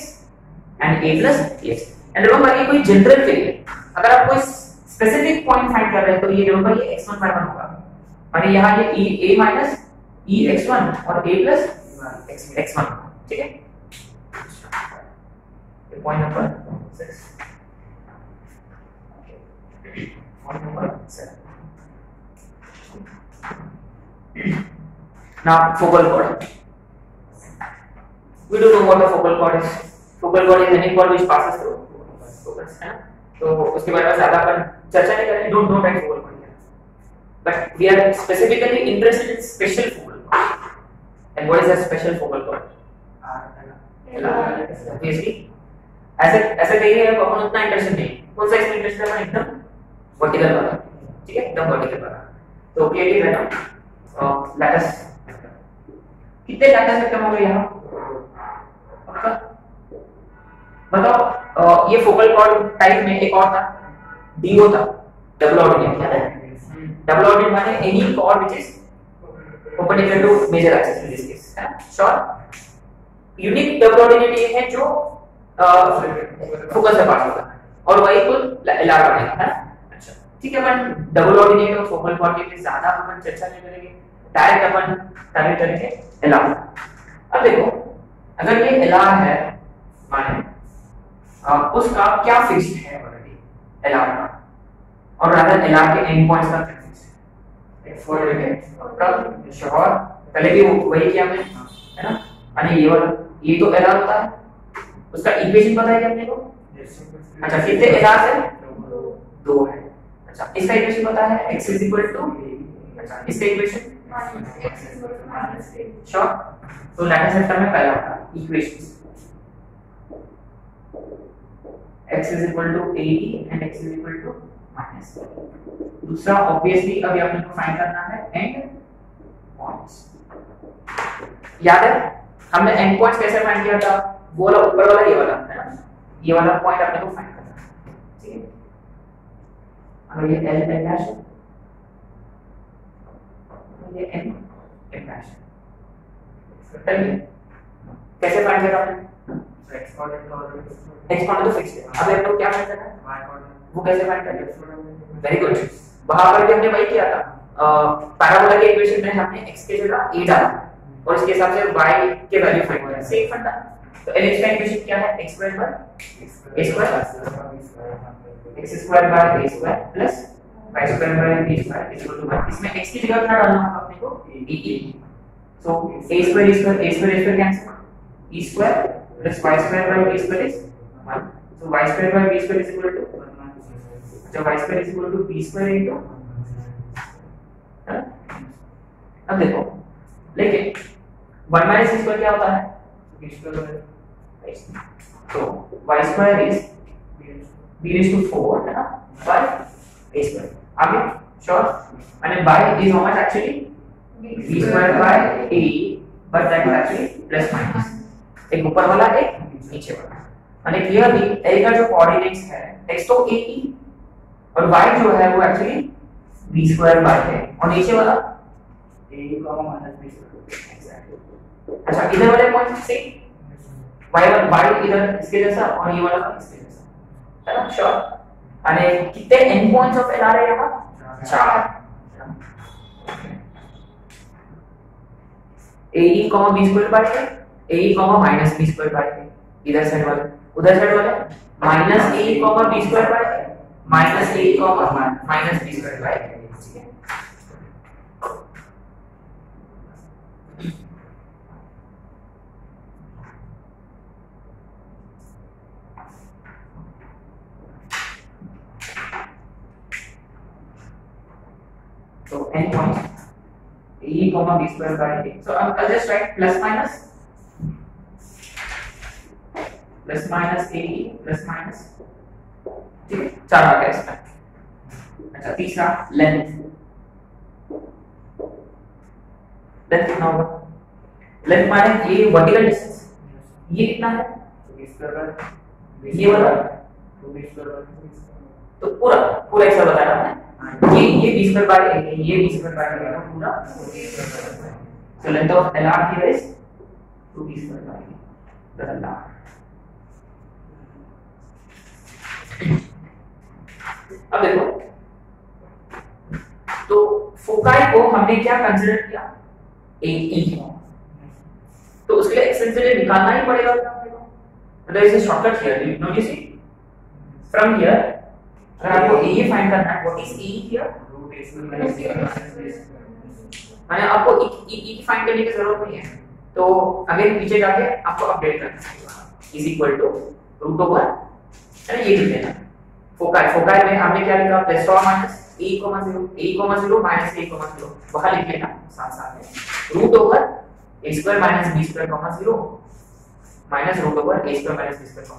and A plus CX। And remember ये कोई जनरल के लिए, अगर आप कोई स्पेसिफिक पॉइंट फाइंड कर रहे हैं तो ये रिमेंबर ये x1 by 1 होगा, और यहाँ ये A minus EX1 और A plus x1, ठीक है? Point number 6, point number 7। Now focal chord. We don't know what the focal chord is. Focal chord is any chord which passes through focus, है ना? तो उसके बारे में ज़्यादा अपन चर्चा नहीं करेंगे. Don't know that focal chord है. But we are specifically interested in special focal chord. And what is a special focal chord? Obviously. ऐसे कहीं है अपन उतना इंटरेस्टेड नहीं. कौन सा इसमें इंटरेस्टेड है? एकदम वर्टिकल वाला, ठीक है? एकदम वर्टिकल वाला. तो क्लियरली रहना. लैटिस कितने लैटिस वेक्टर हो गए यहाँ? पक्का बताओ. ये फोकल कॉर्ड टाइप में एक और था, DO था, डबल ऑर्डिनेट. क्या है डबल ऑर्डिनेट? माने any chord which is perpendicular to major axis in this case, है ना? श्योर. यूनिक डबल ऑर्डिनेट ये है जो फोकस से पास होता है और वही कुल LR बनेगा, है ना? अच्छा ठीक है. अपन डबल ऑर्डिनेट और फोकल कॉर्ड के लिए ज्यादा अपन चर्चा नहीं करेंगे, डायरेक्ट अपन टारगेट करेंगे LR. अब देखो, अगर ये LR है माने उसका क्या फिक्स्ड है ऑलरेडी LR का, और रादर LR के एंड पॉइंट्स का फिक्स्ड है. फॉर एग्जांपल श्योर पहले भी वही किया हमने, है ना? यानी ये वाला, ये तो LR होता है, उसका इक्वेशन पता है क्या अपने को? अच्छा कितने LR है? 2 है. अच्छा इसका इक्वेशन पता है x is equal to, अच्छा इसका इक्वेशन श्योर. तो लैटिस वेक्टर में पहला होता equation x is equal to AE and x is equal to minus. दूसरा ऑब्वियसली अभी अपने को फाइंड करना है एंड पॉइंट्स. याद है हमने एंड पॉइंट्स कैसे फाइंड किया था? वो वाला ऊपर वाला, ये वाला, है ना? ये वाला पॉइंट अपने को फाइंड करना है, ठीक है? अगर ये L डैश है, ये M डैश है, कैसे फाइंड किया आपने? x कोऑर्डिनेट तो फिक्स है. अब एक तो क्या फाइंड करना है? y coordinate. वो कैसे फाइंड करेंगे? Very good. वहां पर भी हमने वही किया था. पैराबोला के इक्वेशन में हमने x के जगह a डाला और इसके हिसाब से y के वैल्यू फाइंड किया. सेम फंडा. तो LH का इक्वेशन क्या है? x square by a square, x square by a square plus y square by b square equal to 1. इसमें x की जगह क्या डालना है अपने को? e. So a square cancel, e square plus y square by b square is 1. So y square by b square is equal to 1. So y square is equal to b square into, अब देखो लेकिन 1 minus c square क्या होता है? b square. तो y square is b raised to 4, है ना? by a square. आगे sure. And by is how much actually? b square by a, but that is actually plus minus. एक ऊपर वाला एक नीचे वाला. यानी क्लियरली a का जो कोऑर्डिनेट्स है x तो a ही और y जो है वो एक्चुअली b स्क्वायर बाय है और नीचे वाला a minus b square. Exactly. अच्छा इधर वाले पॉइंट से y इधर इसके जैसा और ये वाला इसके जैसा, है ना? श्योर. यानी कितने एंड पॉइंट्स ऑफ LR है यहाँ? 4. AE, b स्क्वायर बाय है, AE, minus b square by है. इधर साइड वाले, उधर साइड वाले minus AE, b square by है, minus AE, minus b square by है. ठीक है. तो end point A comma B square by A. So I'll just write plus minus A plus minus, ठीक है, 4 आ गया इसमें. अच्छा तीसरा लेंथ कितना होगा? लेंथ माने ये वर्टिकल डिस्टेंस, ये कितना है? ये वाला तो पूरा एक बार बताया हमने. ये b स्क्वायर बाय a, ये b स्क्वायर बाय a पूरा. So length of LR here is 2b square by a the LR. अब देखो तो फोकाई को हमने क्या कंसीडर किया? AE. तो उसके लिए एक्सटेंशन निकालना ही पड़ेगा. There is a shortcut here. You notice it? From here, अगर आपको AE फाइंड करना है, what is AE here? माने आपको E फाइंड करने की जरूरत नहीं है. तो अगेन पीछे जाके आपको अपडेट करना है. is equal to root over, अरे ये लिख देना. फोकाई में हमने क्या लिखा? प्लस और माइनस a,0 माइनस a,0 वहां लिख लेना साथ में. Root over a square minus b square 0 minus root over a square minus b square 0.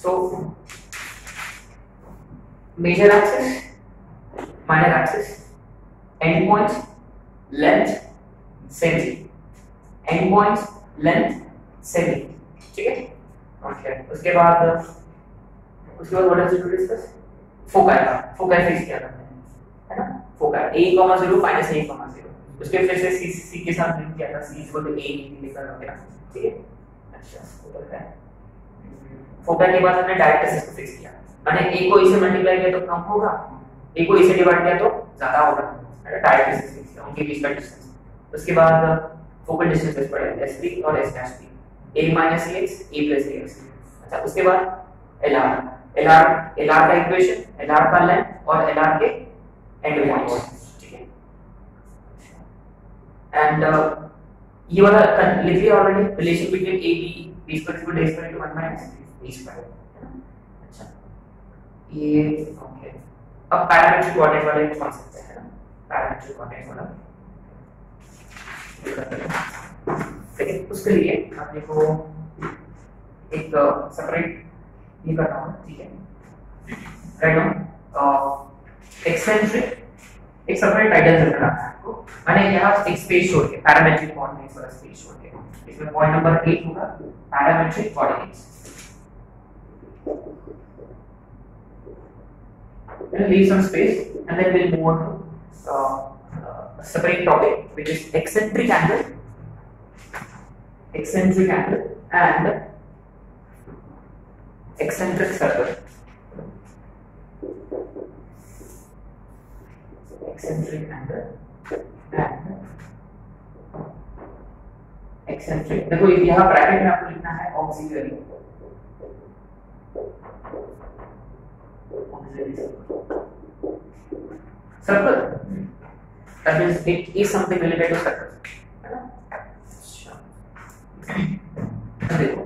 So major axis, minor axis, endpoints, length, semi. Endpoints, length, semi. ठीक है? Okay. उसके बाद what else to discuss? Foci fix किया हमने, है ना? Foci a,0 minus a,0. उसके फिर से c के साथ लिंक किया था. c इक्वल टू a लिखा था, ठीक है? अच्छा होता है. फोकाई के बाद हमने डायरेक्ट एक्सिस को फिक्स किया. माने a को इसे मल्टीप्लाई किया तो कम होगा, a को इसे डिवाइड किया तो ज्यादा होगा. डायरेक्ट एक्सिस फिक्स किया, उनके बीच का डिस्टेंस. उसके बाद फोकल डिस्टेंसेस पड़े s3 और s'3, a minus ax, a plus ax. अच्छा उसके बाद LR का इक्वेशन, LR का लेंथ और LR के एंड पॉइंट्स, ठीक है? एंड ये वाला लिख लिया already. Relation between a b square equal to a square to 1 minus b square. अच्छा ये ओके. अब पैरामेट्रिक कोऑर्डिनेट वाले कॉन्सेप्ट है ना. पैरामेट्रिक कोऑर्डिनेट वाला ठीक है. उसके लिए आपने को एक सेपरेट ये करना होगा, ठीक है? राइट नाउ एक्सेंट्रिक एक सेपरेट टाइटल रखना है आपको. मैंने यहाँ एक स्पेस छोड़ के पैरामेट्रिक कोऑर्डिनेट्स वाला स्पेस छोड़ के इसमें पॉइंट नंबर 8 होगा parametric coordinates. We'll leave some space and then we'll move on to a separate topic which is eccentric angle and eccentric circle. Eccentric angle and eccentric. देखो यहाँ bracket में आपको लिखना है auxiliary circle. That means it is something related to circle. देखो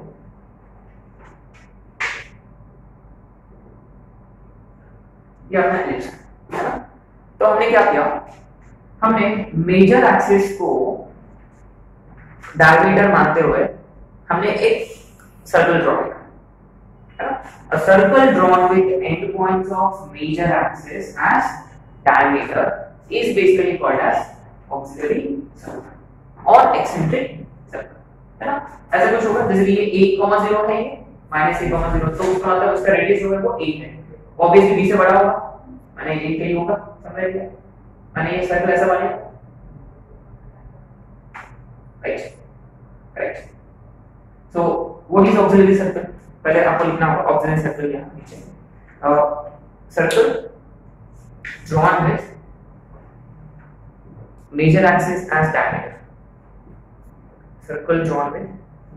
ये अपना ellipse है. तो हमने क्या किया? हमने मेजर एक्सिस को डायमीटर मानते हुए हमने एक सर्कल ड्रॉ किया. A circle drawn with endpoints of major axis as diameter is basically called as auxiliary circle or eccentric circle, है ना? ऐसा कुछ होगा जैसे ये 1,0 है, ये -1,0, तो उसका मतलब उसका रेडियस होगा वो 8 है. ऑब्वियसली b से बड़ा होगा, माने 1 का ही होगा. समझ गए? माने ये सर्कल ऐसा बनेगा, right. So what is auxiliary circle? पहले आपको लिखना होगा ऑक्सिलरी सर्कल यहाँ नीचे. Circle drawn with major axis as diameter. Circle drawn with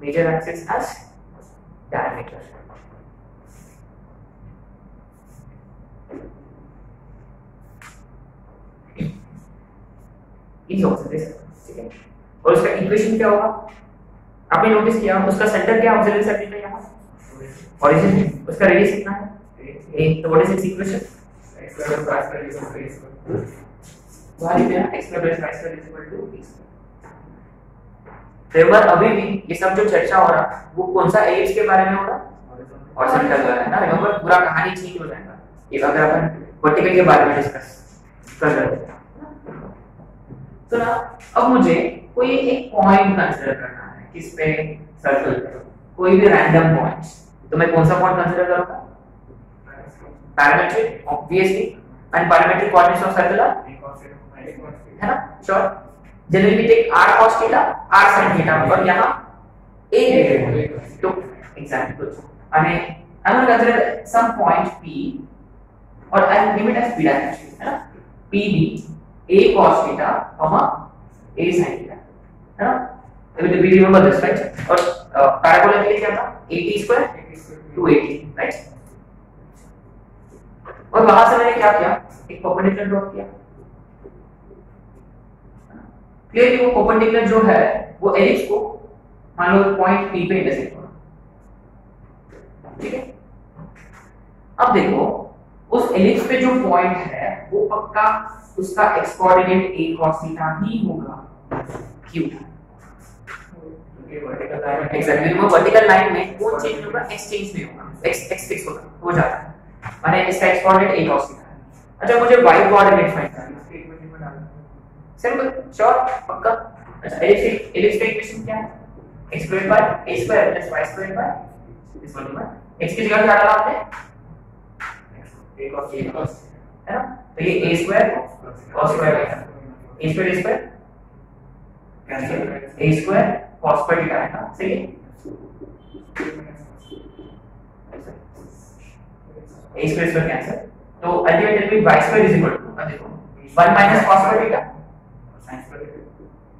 major axis as diameter. Is auxiliary circle, ठीक है। और उसका इक्वेशन क्या होगा, आपने नोटिस किया उसका सेंटर क्या ऑक्सिलरी सर्कल का, यहाँ ओरिजिन, उसका रेडियस कितना है a, तो what is its equation, x square plus y square is equal to वहां लिखते हैं x square plus y square is equal to b square. Remember अभी भी ये सब जो चर्चा हो रहा वो कौन सा एलिप्स के बारे में हो रहा, हॉरिजॉन्टल का है ना। रिमेंबर पूरा कहानी चेंज हो जाएगा ये अगर अपन वर्टिकल के बारे में डिस्कस कर रहे हैं। तो ना अब मुझे कोई एक पॉइंट कंसीडर करना है, किस पे, सर्कल पे, कोई भी रैंडम पॉइंट, तो मैं कौन सा पॉइंट कंसीडर करूंगा, parametric obviously, and parametric coordinates of circle है ना, sure. Generally we take r cos theta r sin theta, और यहां a तो एग्जैक्टली कुछ અને I will consider some point p और I will give it as p dimension है ना, p b a cos theta a sin theta है ना। we remember this right, और पैराबोला के लिए क्या था, at स्क्वायर टू 80 राइट। और वहां से मैंने क्या किया, एक परपेंडिकुलर ड्रॉ किया, क्लियरली वो परपेंडिकुलर जो है वो एलिप्स को मान लो पॉइंट p पे इंटरसेक्ट हो रहा, ठीक है। अब देखो उस एलिप्स पे जो पॉइंट है वो पक्का उसका x coordinate a cos theta ही होगा, क्यों, वर्टिकल लाइन एग्जैक्टली वो वर्टिकल लाइन में वो चेंज होगा, x चेंज नहीं होगा, x फिक्स होगा, हो जाता है, माने इसका x coordinate a cos theta है। अच्छा मुझे y कोऑर्डिनेट फाइंड करना है, इसके इक्वेशन में डालना सिंपल, श्योर, पक्का। अच्छा एलिप्स का इक्वेशन क्या है, x square by a square plus y square by this one by x की जगह क्या डाला आपने, a cos है ना, तो ये a स्क्वायर cos स्क्वायर है, a square cancel, a square cos square theta है ना, सही है, a स्क्वायर कैंसिल, तो ultimately y square is equal to, देखो 1 minus cos square theta sin square theta,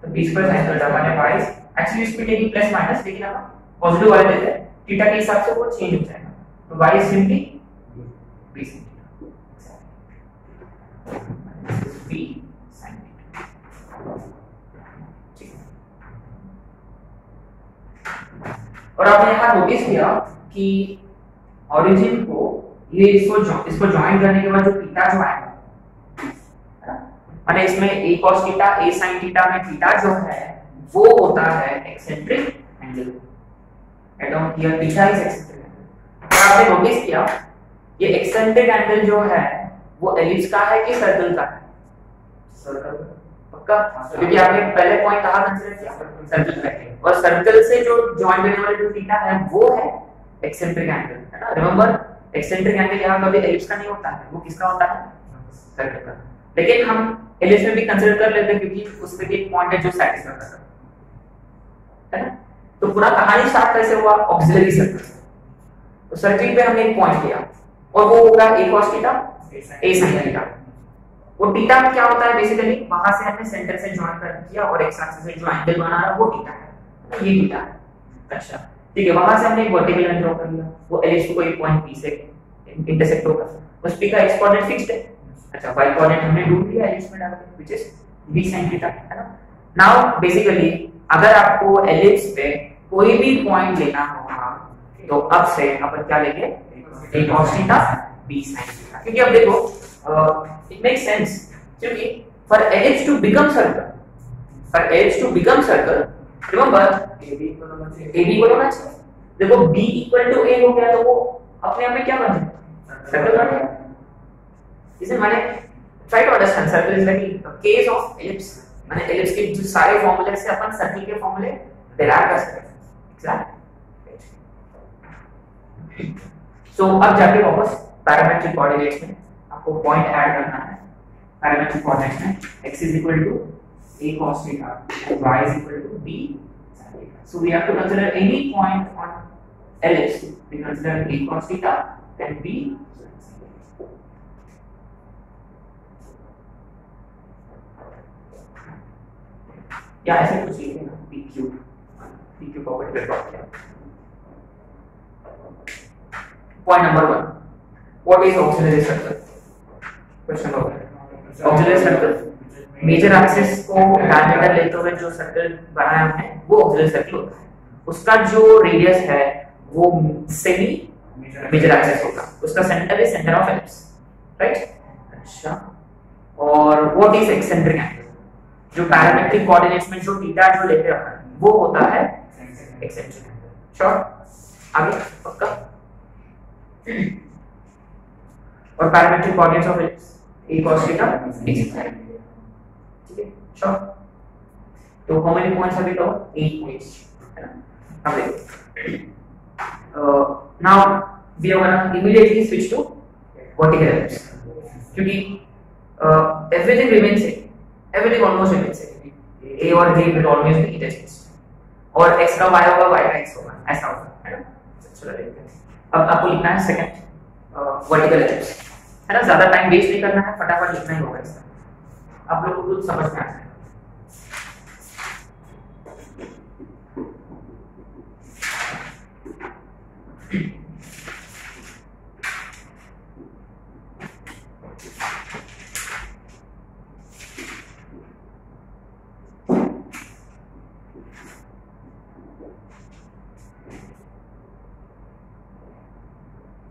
तो b स्क्वायर sin स्क्वायर माने y, actually इसमें टेकिंग प्लस माइनस, लेकिन हम पॉजिटिव वाले लेते हैं, थीटा के हिसाब से वो चेंज हो जाएगा, तो y is simply b sin b sin और आपने यहाँ नोटिस किया कि ओरिजिन को ये इसको ज्वाइन करने के बाद जो थीटा जो आएगा, माने इसमें a cos theta a sin theta में थीटा जो है वो होता है eccentric angle, and on here theta is eccentric angle. और आपने नोटिस किया ये एक्सेंट्रिक एंगल जो है वो एलिप्स का है कि सर्कल का है, सर्कल पक्का, क्योंकि आपने पहले पॉइंट कहां कंसीडर किया, सर्कल का, और सर्कल से जो ज्वाइन करने वाला जो थीटा है वो है एक्सेंट्रिक एंगल है ना। रिमेंबर एक्सेंट्रिक एंगल यहां कभी एलिप्स का नहीं होता है, वो किसका होता है, सर्कल का, लेकिन हम एलिप्स में भी कंसीडर कर लेते हैं क्योंकि उस पे एक पॉइंट है जो सैटिस्फाई करता है ना। तो पूरा कहानी स्टार्ट कैसे हुआ, ऑक्सिलरी सर्कल से, तो सर्कल पे हमने एक पॉइंट लिया और वो होगा a cos theta a sin theta, वो थीटा में क्या होता है बेसिकली, वहां से हमने सेंटर से ज्वाइन कर दिया और एक्स एक्सिस से जो एंगल बना रहा वो थीटा है, ये थीटा है। अच्छा ठीक है, वहां से हमने एक वर्टिकल लाइन ड्रॉ कर लिया, वो एलिप्स को कोई पॉइंट p से इंटरसेक्ट होगा, उस p का x कोऑर्डिनेट फिक्स्ड है। अच्छा y कोऑर्डिनेट हमने ढूंढ लिया एलिप्स में डाल के, which is b sin theta है ना। नाउ बेसिकली अगर आपको एलिप्स पे कोई भी पॉइंट लेना होगा तो अब से अपन क्या लेंगे, a cos theta b sin theta, क्योंकि अब देखो it makes sense, क्योंकि for ellipse to become circle remember AB को होना चाहिए, देखो B equal to A हो गया तो वो अपने आप में क्या बन जाएगा, सर्कल बन जाएगा। इसे माने try to understand circle is like a case of ellipse, माने ellipse के जो सारे फॉर्मूले से अपन सर्कल के फॉर्मूले डिराइव कर सकते हैं, एग्जैक्ट। सो अब जाके वापस पैरामेट्रिक कोऑर्डिनेट्स में आपको पॉइंट ऐड करना है, पैरामेट्रिक कोऑर्डिनेट्स में x is equal to a cos theta and y is equal to b sin theta. So we have to consider any point on ellipse, we consider a cos theta then b sin theta. या ऐसे कुछ लिखे ना, pq property draw किया। Point number 1, what is auxiliary circle? Question number 1, auxiliary circle major axis को diameter लेते हुए जो सर्कल बनाया हमने वो ऑक्सिलरी सर्कल होता है, उसका जो रेडियस है वो सेमी मेजर एक्सिस होगा, उसका centre is centre of ellipse, right. अच्छा, और व्हाट इज एक्सेंट्रिक एंगल, जो पैरामेट्रिक कोऑर्डिनेट्स में जो थीटा जो लेते हैं वो होता है एक्सेंट्रिक एंगल। श्योर, आगे पक्का। और parametric coordinates of ellipse a cos theta ठीक है, श्योर। तो how many points have we covered? 8 points, है ना। अब देखो, now we are gonna immediately switch to vertical ellipse, क्योंकि everything remains same, everything almost remains same, a और b will always be interchanged, और x का y होगा, y का x होगा, ऐसा होगा, है ना। चलो देखते हैं। अब आपको लिखना है सेकंड वर्टिकल एलिप्स, है ना। ज्यादा टाइम वेस्ट नहीं करना है, फटाफट लिखना ही होगा इसका, आप लोग को कुछ समझ में आ जाएगा।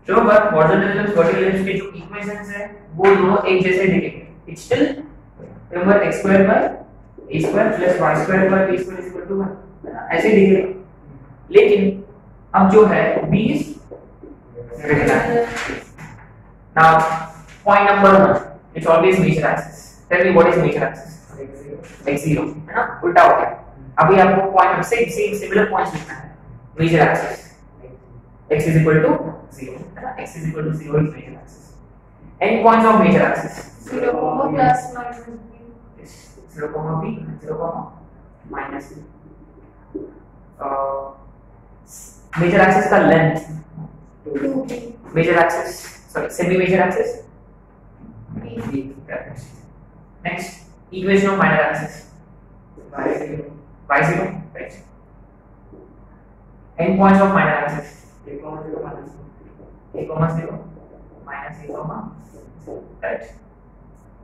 चलो but horizontal ellipse vertical ellipse के जो इक्वेशंस है वो दोनों एक जैसे दिखेंगे। It's still remember x square by a square plus y square by b square equal to 1, ऐसे दिखेगा। लेकिन अब जो है b is greater than. Now point number 1, it's always major axis. Tell me what is major axis? x0, है ना, उल्टा हो गया। अभी आपको पॉइंट सेम सिमिलर पॉइंट्स लिखना है। Major axis x is equal to 0, x is equal to 0 is major axis. Any points of major axis? 0, plus minus b. Yes, 0, b, 0, minus b. Major axis का length 2b. Major axis, sorry, semi major axis b. Next, equation of minor axis y0, right. Any points of minor axis? a comma 0 minus a comma, right.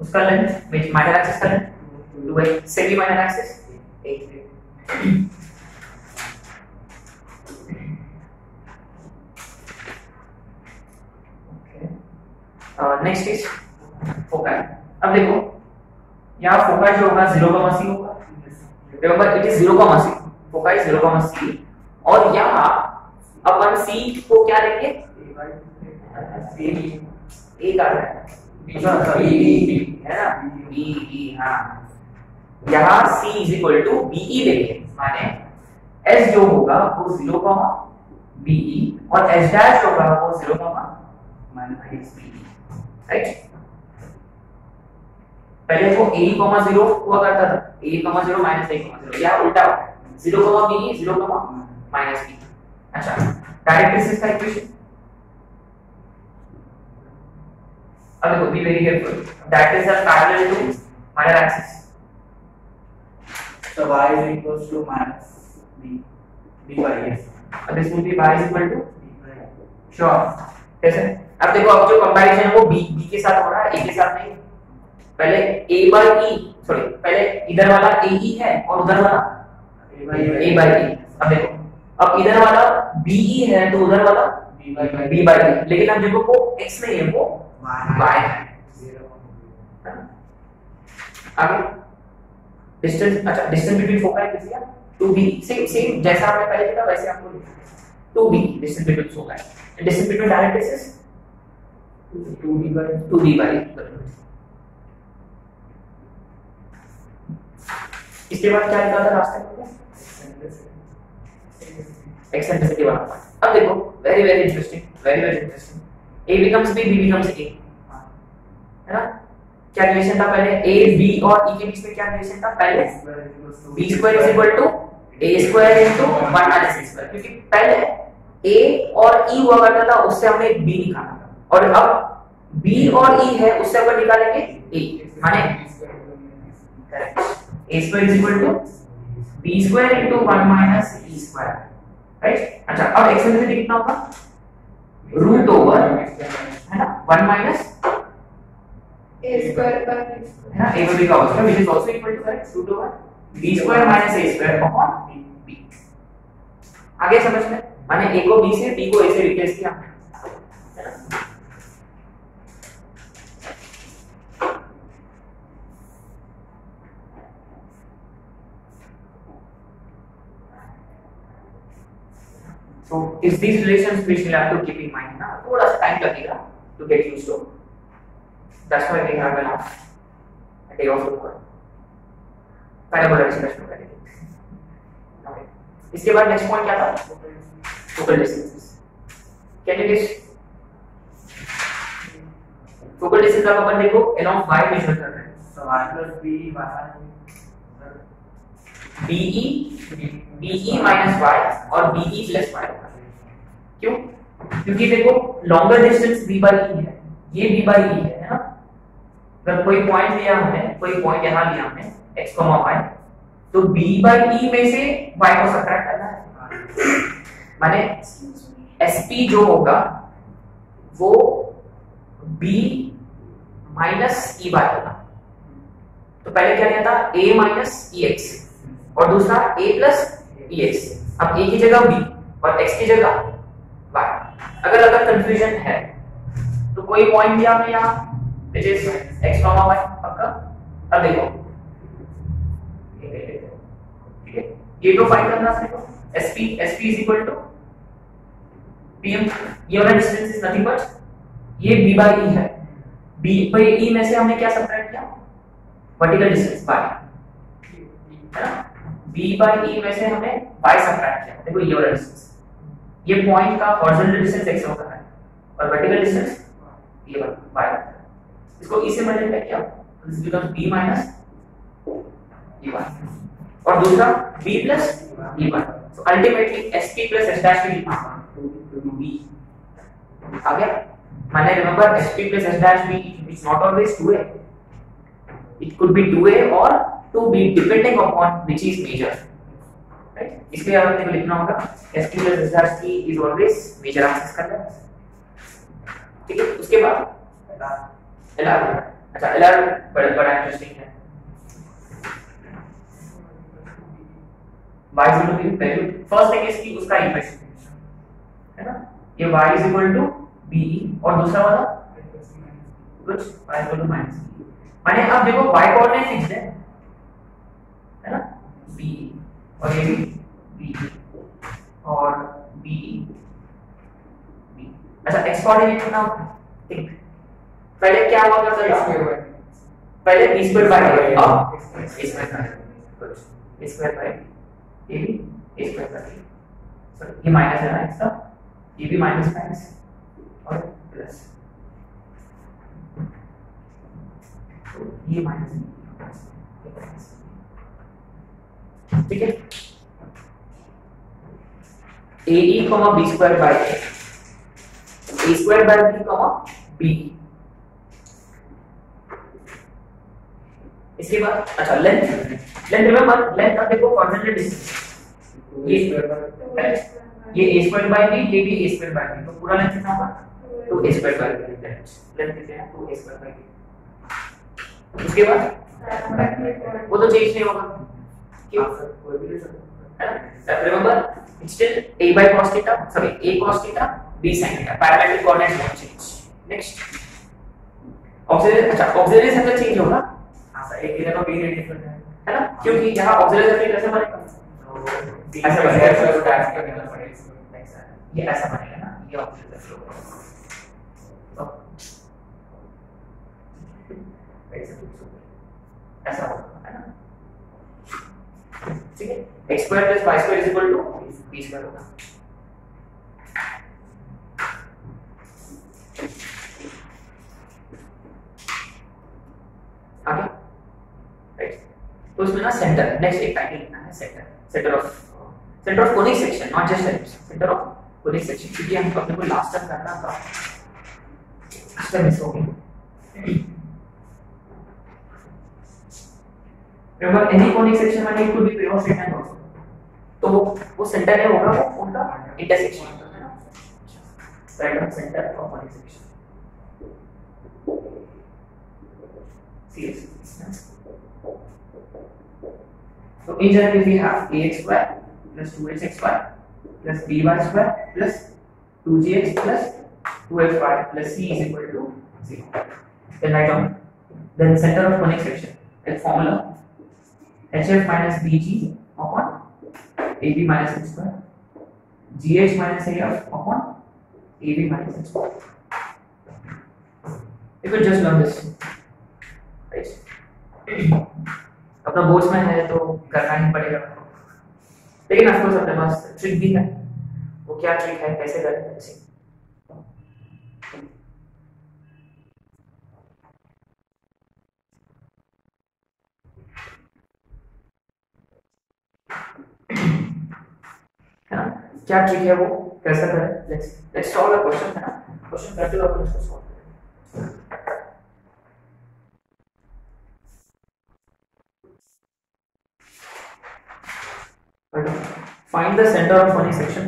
उसका length minor axis का length 2 है, semi minor axis 8 है। Okay, next is foci. अब देखो यहाँ foci जो होगा 0, c होगा। Remember it is 0, c, foci 0, c, और यहाँ अब हम c को क्या लेंगे? a का है ना, b, हाँ, यहाँ c is equal to be लेंगे, माने s जो होगा वो 0, be, और s डैश होगा वो 0, be, राइट। पहले वो a, 0 हुआ करता था, a, 0 माइनस a, 0, यहाँ उल्टा होगा 0, be, 0, माइनस b। अच्छा, डायरेक्ट्रिक्स का इक्वेशन अब देखो, be very careful, that is a parallel to minor axis, so y is equals to minus b by s, and this will be y is equal to sure. कैसे? अब देखो, अब जो comparison है वो b के साथ हो रहा है, a के साथ नहीं। पहले a by e, सॉरी, पहले इधर वाला a e है और उधर वाला a by e। अब देखो, अब इधर वाला be है तो उधर वाला b by e, लेकिन अब देखो वो x नहीं है, वो y है। आगे डिस्टेंस, अच्छा, डिस्टेंस बिटवीन फोकाई कितनी है? 2b, सेम जैसा हमने पहले लिखा वैसे आपको लिखना है, 2b distance between foci. Distance between direct axis 2b by इसके बाद क्या लिखा था रास्ते में? एक्सेंट्रिसिटी वाला पार्ट। अब देखो, very interesting, very interesting. a becomes b, b becomes a, है ना। क्या रिलेशन था पहले? a, b और e के बीच में क्या रिलेशन था पहले? b square is equal to a square into 1 minus a square, क्योंकि पहले a और e हुआ करता था, उससे हमने b निकाला था, और अब b और e है, उससे अपन निकालेंगे a, माने correct, a square is equal to b square into 1 minus e square, right. अच्छा, अब एक्सेंट्रिसिटी कितना होगा? रूट ओवर, है ना, 1 minus A square by B है square. ना, a by b का होगा which is also equal to correct root over b square minus a square upon b. आगे समझ में, मैंने a को b से b को a से रिप्लेस किया, है ना. So it's these relations which we'll have to keep in mind ना, थोड़ा सा टाइम लगेगा to get used to. That's why we have a day of homework. Parabola discussion करेंगे. Okay. इसके बाद नेक्स्ट पॉइंट क्या था? Focal distances. Can you guess? Focal distance का अपन देखो along y मेजर कर रहे हैं. So y plus b BE minus y और BE plus y. क्यों? क्योंकि देखो longer distance b by e है, ये b by e है ना. अगर कोई पॉइंट लिया हमने, कोई पॉइंट यहाँ लिया हमने x, y, तो b by e में से y को सबट्रैक्ट करना है. माने sp जो होगा वो b minus e y होगा. तो पहले क्या लिया था a minus ex और दूसरा a plus ex. अब a की जगह b और x की जगह y. अगर कंफ्यूजन है तो कोई पॉइंट दिया हमने यहाँ which is x, y पक्का. अब देखो ठीक है, ये तो फाइंड करना है देखो sp is equal to pm. ये वाला डिस्टेंस इज नथिंग बट ये b by e है. b by e में से हमने क्या सबट्रैक्ट किया? वर्टिकल डिस्टेंस y, है ना. b by e में से हमने y सबट्रैक्ट किया. देखो ये वाला डिस्टेंस, ये पॉइंट का हॉरिजॉन्टल डिस्टेंस x होता है और वर्टिकल डिस्टेंस ये वाला y होता है. इसको e से मल्टीप्लाई किया तो this becomes b minus e y और दूसरा b plus e y. So ultimately sp plus s dash will become b. आ गया. मैंने remember sp plus s dash b is not always 2a. It could be 2a or 2b depending upon which is major. Right? इसलिए आपने को लिखना होगा sp plus s dash b is always major axis का है. ठीक है. उसके बाद LR. अच्छा LR बड़ा इंटरेस्टिंग है. y is equal to value first thing is कि उसका इक्वेशन है ना. ये y is equal to be और दूसरा वाला कुछ y is equal to minus b. माने अब देखो y कोऑर्डिनेट फिक्स्ड है ना, b और ये भी b और b. अच्छा x कोऑर्डिनेट कितना होता है? ठीक. पहले क्या हुआ करता था? पहले b स्क्वायर बाय अब a स्क्वायर बाय कुछ a स्क्वायर बाय ये भी a स्क्वायर बाय. सॉरी ये माइनस है ना इसका, ये भी माइनस माइनस और प्लस, तो ये माइनस. ठीक है. AE b square by a square by b b. इसके बाद अच्छा लेंथ रिमेंबर लेंथ अब देखो हॉरिजॉन्टल डिस्टेंस ये a स्क्वायर बाय b, ये भी a स्क्वायर बाय b, तो पूरा लेंथ कितना होगा? 2a square by b. Length कितना है? 2a square by b. उसके बाद वो तो चेंज नहीं होगा. क्यों? कोई भी ले सकता है. Remember it's still a by cos theta, sorry a cos theta b sin theta. Parametric coordinates won't change. Next auxiliary. अच्छा ऑक्सिलरी सर्कल चेंज होगा. एक जगह b रेडियस है ना, क्योंकि यहाँ ऑक्सिलरी सर्कल कैसे बनेगा? ऐसा बनेगा. ये ऐसा बनेगा ना, ये ऑक्सिलरी सर्कल होगा ऐसा होगा, है ना. ठीक है. x square plus y square is equal to b square होगा. आगे राइट. तो इसमें ना सेंटर नेक्स्ट एक टाइटल लिखना है. Centre of conic section, not just ellipse, centre of conic section. क्योंकि हम अपने को लास्ट टाइम करना था, लास्ट टाइम मिस हो गया. रिमेंबर एनी कोनिक सेक्शन में it could be pair of centre also. तो वो सेंटर है होगा वो उनका इंटरसेक्शन है ना. Right. Centre of conic section CX. So in general we have ax square plus 2hxy plus by square plus 2gx plus 2fy plus c is equal to 0. Then write down. Then center of conic section. Like formula hf minus bg upon ab minus x square gh minus af upon ab minus x square. You could just learn this, right? अपना boards में है तो करना ही पड़ेगा, लेकिन of course अपने पास trick भी है. वो क्या ट्रिक है, कैसे करें ऐसे. है ना, क्या ट्रिक है वो कैसे करें. Let's solve the question. है ना, क्वेश्चन करते हुए अपन इसको सॉल्व करें. Find the center of conic section.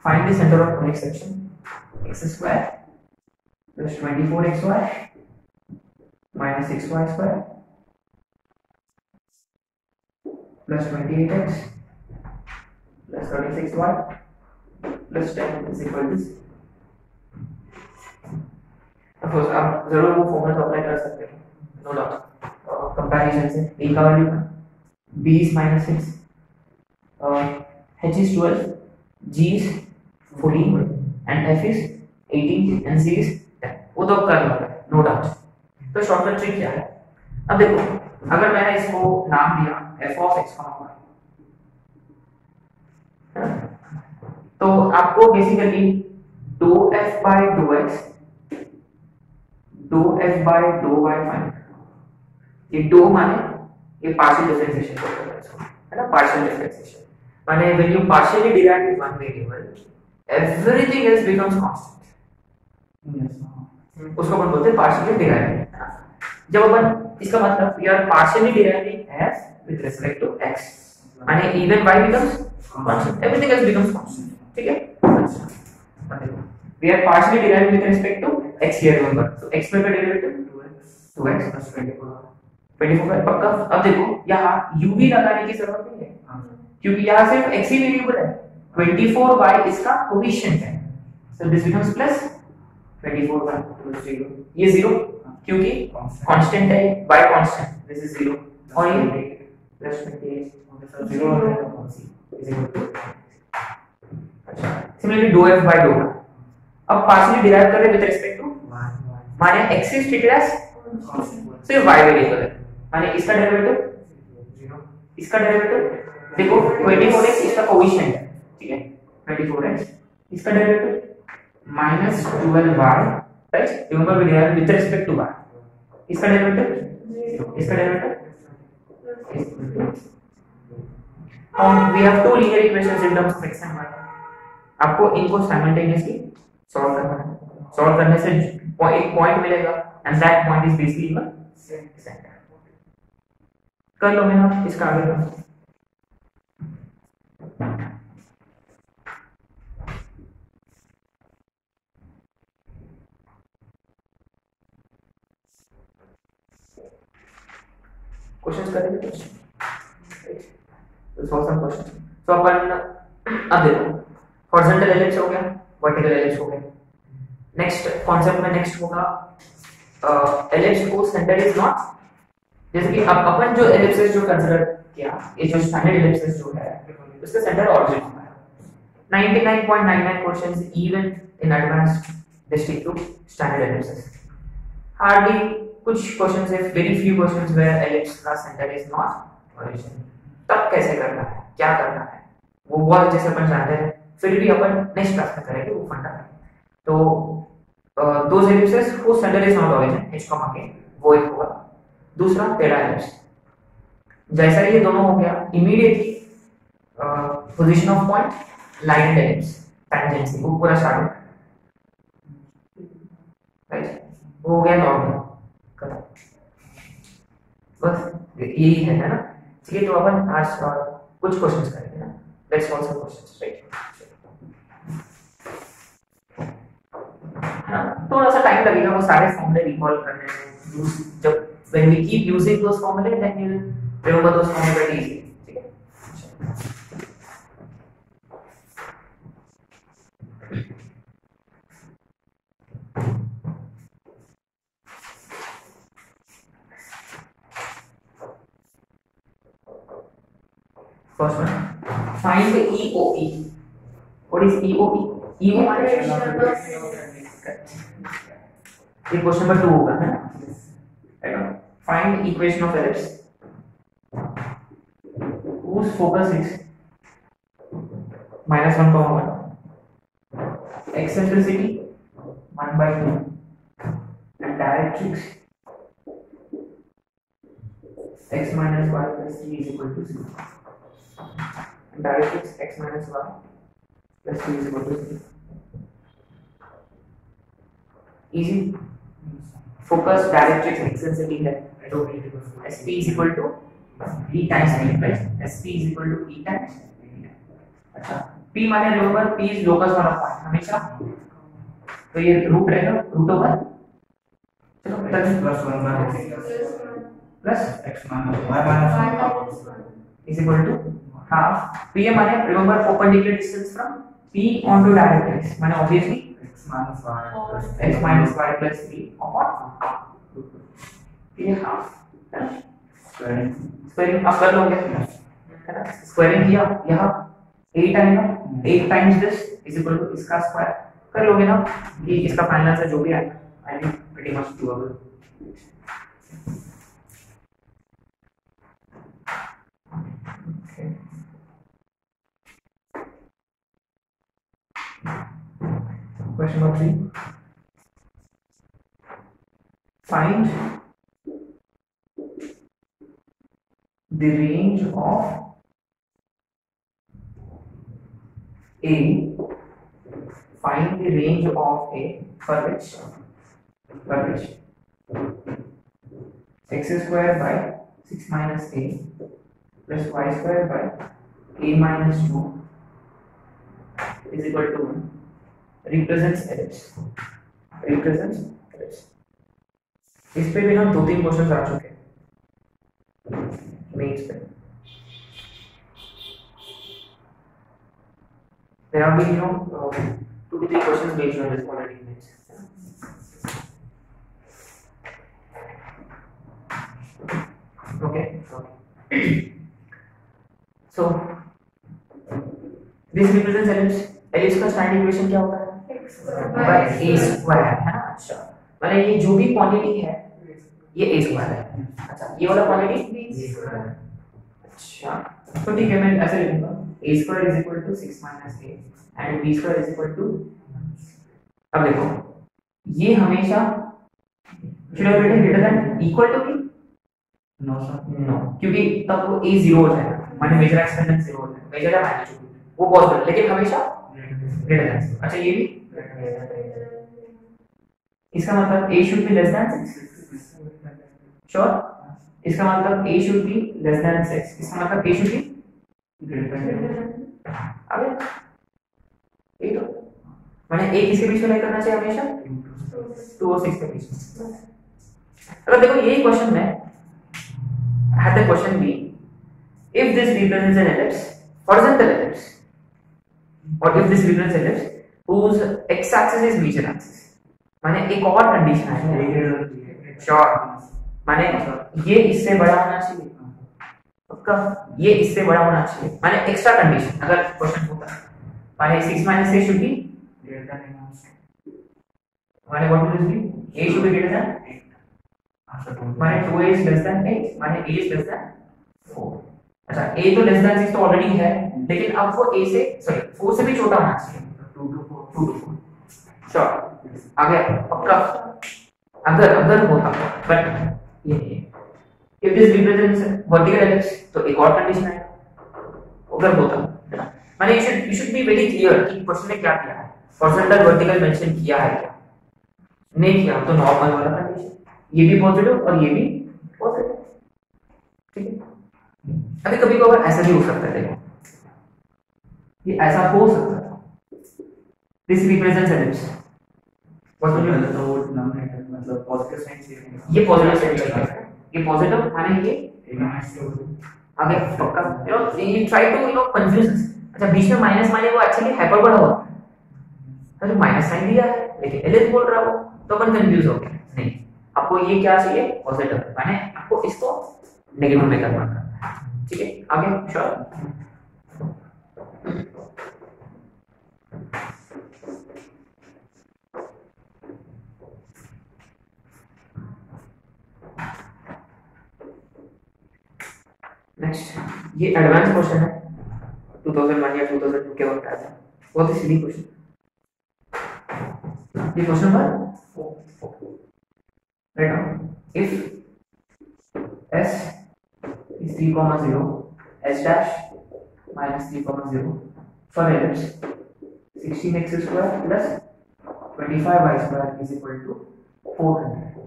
Find the center of conic section. X square plus 24xy minus 6y square plus 28x plus 36y plus 10 is equal to 0. आप जरूर वो formula तो अप्लाई कर सकते हैं, नो डाउट. कंपैरिजन से a का value b is -6, h is 12, g is 14 and f is 18 and c is 10. वो तो कर लो, नो डाउट. तो शॉर्टकट ट्रिक क्या है. अब देखो, अगर मैंने इसको नाम दिया f of x, तो आपको basically 2f by 2x 2f by 2y find. ये 2 माने ये पार्शियल डिफरेंशिएशन है ना, पार्शियल डिफरेंशिएशन माने when you partially derive one variable everything else becomes constant. उसको अपन बोलते हैं partially deriving. जब अपन इसका मतलब we are partially deriving f with respect to x माने even y becomes constant, everything else becomes constant. ठीक है, we are partially deriving with respect to x here. remember, so x का derivative 2x plus 24 पक्का. अब देखो यहाँ u भी लगाने की जरूरत नहीं है, क्योंकि यहाँ सिर्फ x ही वेरिएबल है. 24y इसका कोएफिशिएंट है, so this becomes plus 24y plus 0. ये 0 क्योंकि कांस्टेंट है, y कांस्टेंट, this is 0. और ये plus 28 0 is equal to. अच्छा, सिमिलरली 2f by 2y. अब पार्शियली डिराइव कर रहे विद रिस्पेक्ट टू माने x इज ट्रीटेड एज सिर्फ y वेरिएबल है, माने इसका डेरिवेटिव 0, इसका डेरिवेटिव देखो 24x इसका कोएफिशिएंट है. ठीक है, 24x इसका derivative minus 12y, right. Remember we derive with respect to y. इसका डेरिवेटिव 0, इसका डेरिवेटिव. हम we have two linear equations in terms of x and y. आपको इनको साइमल्टेनियसली सॉल्व करना है. सॉल्व करने से एक पॉइंट मिलेगा and that point is basically the centre. कर लो मैंने इसका आगे का. क्वेश्चंस करेंगे. तो सॉल्व सम क्वेश्चन. तो अपन अब देखो हॉरिजॉन्टल एलिप्स हो गया, वर्टिकल एलिप्स हो गया. नेक्स्ट कॉन्सेप्ट में नेक्स्ट होगा एलिप्स को सेंटर इज नॉट. जैसे कि अब अपन जो एलिप्सेस जो कंसीडर किया, ये जो स्टैंडर्ड एलिप्सेस जो है उसका सेंटर ऑरिजिन होता है. 99.99 questions even in advanced they stick to standard ellipses. Hardly कुछ क्वेश्चंस है, very few questions where ellipse का सेंटर इज नॉट ऑरिजिन. तब कैसे करना है, क्या करना है, वो बहुत जैसे अपन जानते हैं, फिर भी अपन नेक्स्ट क्लास में करेंगे वो फंडा है. तो दो एलिप्सेस हो centre is not origin h comma के, वो एक होगा. दूसरा टेढ़ा एलिप्स. जैसा ये दोनों हो गया, immediately position of point line ellipse tangency वो पूरा स्टार्ट होता है, राइट. वो हो गया नॉर्मल. बस यही है ना. ठीक है, तो अपन आज कुछ क्वेश्चंस करेंगे ना. Let's solve some questions, right. है ना, थोड़ा सा टाइम लगेगा वो सारे फॉर्मूले रिकॉल करने में। जब when we keep using those formulae then you will remember those formulae very easily. ठीक है, first one, find the EOE. What is EOE? EO ये क्वेश्चन नंबर 2 होगा है ना। Find equation of ellipse whose focus is -1, eccentricity 1/2 and directrix x minus y plus 3 is equal to 0. And directrix x minus y plus 3 is equal to 0. Easy. Focus, directrix, eccentricity है। SP is equal to E times V, right? SP is equal to E times V. अच्छा, P माने remember P is locus वाला point हमेशा, तो ये root रहेगा, root over चलो plus x minus y minus 1 is equal to half P माने remember perpendicular distance from P onto directrix माने obviously x minus y plus 3 upon ये half squaring आप कर लोगे है ना, स्क्वायरिंग किया यहाँ 8 आएगा, 8 times this is equal to इसका स्क्वायर कर लोगे ना, कि इसका फाइनल आंसर जो भी आएगा I think pretty much doable. Question number 3. Find the range of A. Find the range of A for which x square by 6 minus A plus y square by A minus 2 is equal to 1. Represents ellipse। इस पे भी ना 2-3 questions आ चुके हैं mains पे। There have been 2 to 3 questions based on this already in mains. Okay. So this represents ellipse। ellipse का standard equation क्या होता है? a स्क्वायर है ना। अच्छा, माने ये जो भी क्वांटिटी है ये a स्क्वायर है। अच्छा, ये वाला क्वांटिटी b स्क्वायर। अच्छा, तो ठीक है, मैं ऐसे लिखूंगा a square is equal to 6 minus a and b square is equal to, अब देखो ये हमेशा should have been greater than equal to b, no, क्योंकि तब वो a 0 हो जाएगा, माने मेजर एक्सटेंडेंस 0 हो जाएगा, मेजर है मैग्नीट्यूड वो पॉसिबल, लेकिन हमेशा ग्रेटर देन। अच्छा, ये भी इसका मतलब a should be less than 6, sure, इसका मतलब a should be less than 6, इसका मतलब a should be greater than, आगे ये तो माने a किसके बीच में लाई करना चाहिए हमेशा 2 और 6 के बीच में। अगर देखो यही क्वेश्चन में had the question be if this represents an ellipse, horizontal ellipse, or if this represents ellipse whose x axis is major axis, माने एक और कंडीशन है, श्योर, माने ये इससे बड़ा होना चाहिए, पक्का ये इससे बड़ा होना चाहिए, माने एक्स्ट्रा कंडीशन अगर क्वेश्चन होता माने 6 minus a should be greater than 8, माने what will this be? a should be greater than 8, माने 2a is less than 8, माने a is less than 4। अच्छा, a तो less than 6 तो ऑलरेडी है, लेकिन अब वो a से सॉरी 4 से भी छोटा होना चाहिए, 2 to 4, श्योर, आ गया पक्का। अगर होता बट ये if this represents vertical ellipse तो एक और कंडीशन है, अगर होता माने you should be very clear कि क्वेश्चन में क्या किया है, horizontal vertical मेंशन किया है क्या, नहीं किया तो नॉर्मल वाला कंडीशन, ये भी पॉजिटिव और ये भी पॉजिटिव, ठीक है। अभी कभी कभार ऐसा भी हो सकता है, देखो ये ऐसा हो सकता है, this represents ellipse, what will पहले तो वो डिनोमिनेटर मतलब पॉजिटिव साइन से ये पॉजिटिव साइन चाहिए, ये पॉजिटिव माने ये आगे पक्का यू ट्राई टू कंफ्यूज। अच्छा बीच में माइनस माने वो एक्चुअली हाइपरबोला होता है, अरे माइनस साइन दिया है लेकिन एलिस बोल रहा हो तो अपन कंफ्यूज हो गए। नहीं, आपको ये क्या चाहिए, पॉजिटिव, माने आपको इसको नेगेटिव में करना है। ठीक है आगे श्योर। नेक्स्ट ये एडवांस क्वेश्चन है 2001 या 2002 के वक्त आया था, बहुत ही सिली क्वेश्चन। ये question number 4 right now if s is 3,0 s dash minus 3,0 for ellipse 16x square plus 25y square is equal to 400,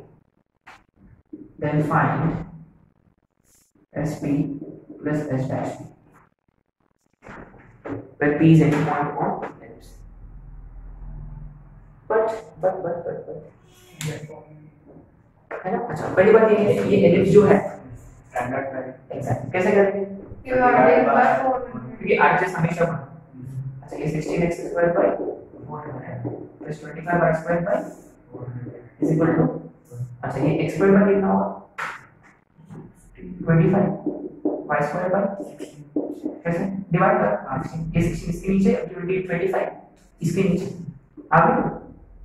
then find sp plus s dash p where p is any point on ellipse. But है ना। अच्छा पहली बात ये है ये ellipse जो है स्टैंडर्ड है एग्जैक्ट कैसे करेंगे, क्योंकि RHS हमेशा बना। अच्छा ये 16x square by 400 plus 25y square by is equal to, अच्छा ये x square by कितना होगा 25 y square by कैसे डिवाइड कर, ये 16 इसके नीचे 25 इसके नीचे आगे।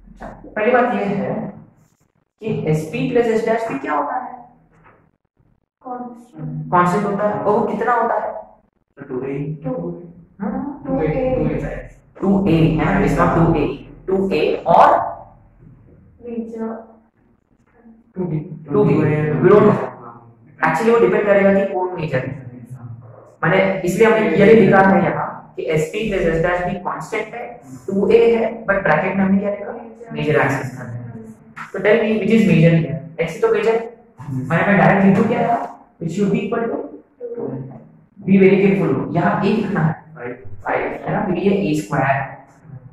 अच्छा पहली बात ये है कि sp plus s dash p क्या होता है, कांस्टेंट होता है और वो कितना होता है 2a 2a है, इट्स नॉट 2a और 2b we don't know actually, वो डिपेंड करेगा कि कौन मेजर है। माने इसलिए हमने ये लिखा है यहाँ कि sp plus s dash p constant है 2a है बट ब्रैकेट में हमने क्या लिखा मेजर एक्सिस का है। तो tell me which is major here, x तो मेजर है, मैं डायरेक्ट लिखूं क्या है which should be equal to, be very careful यहाँ a लिखना है 5 है ना, क्योंकि ये a स्क्वायर है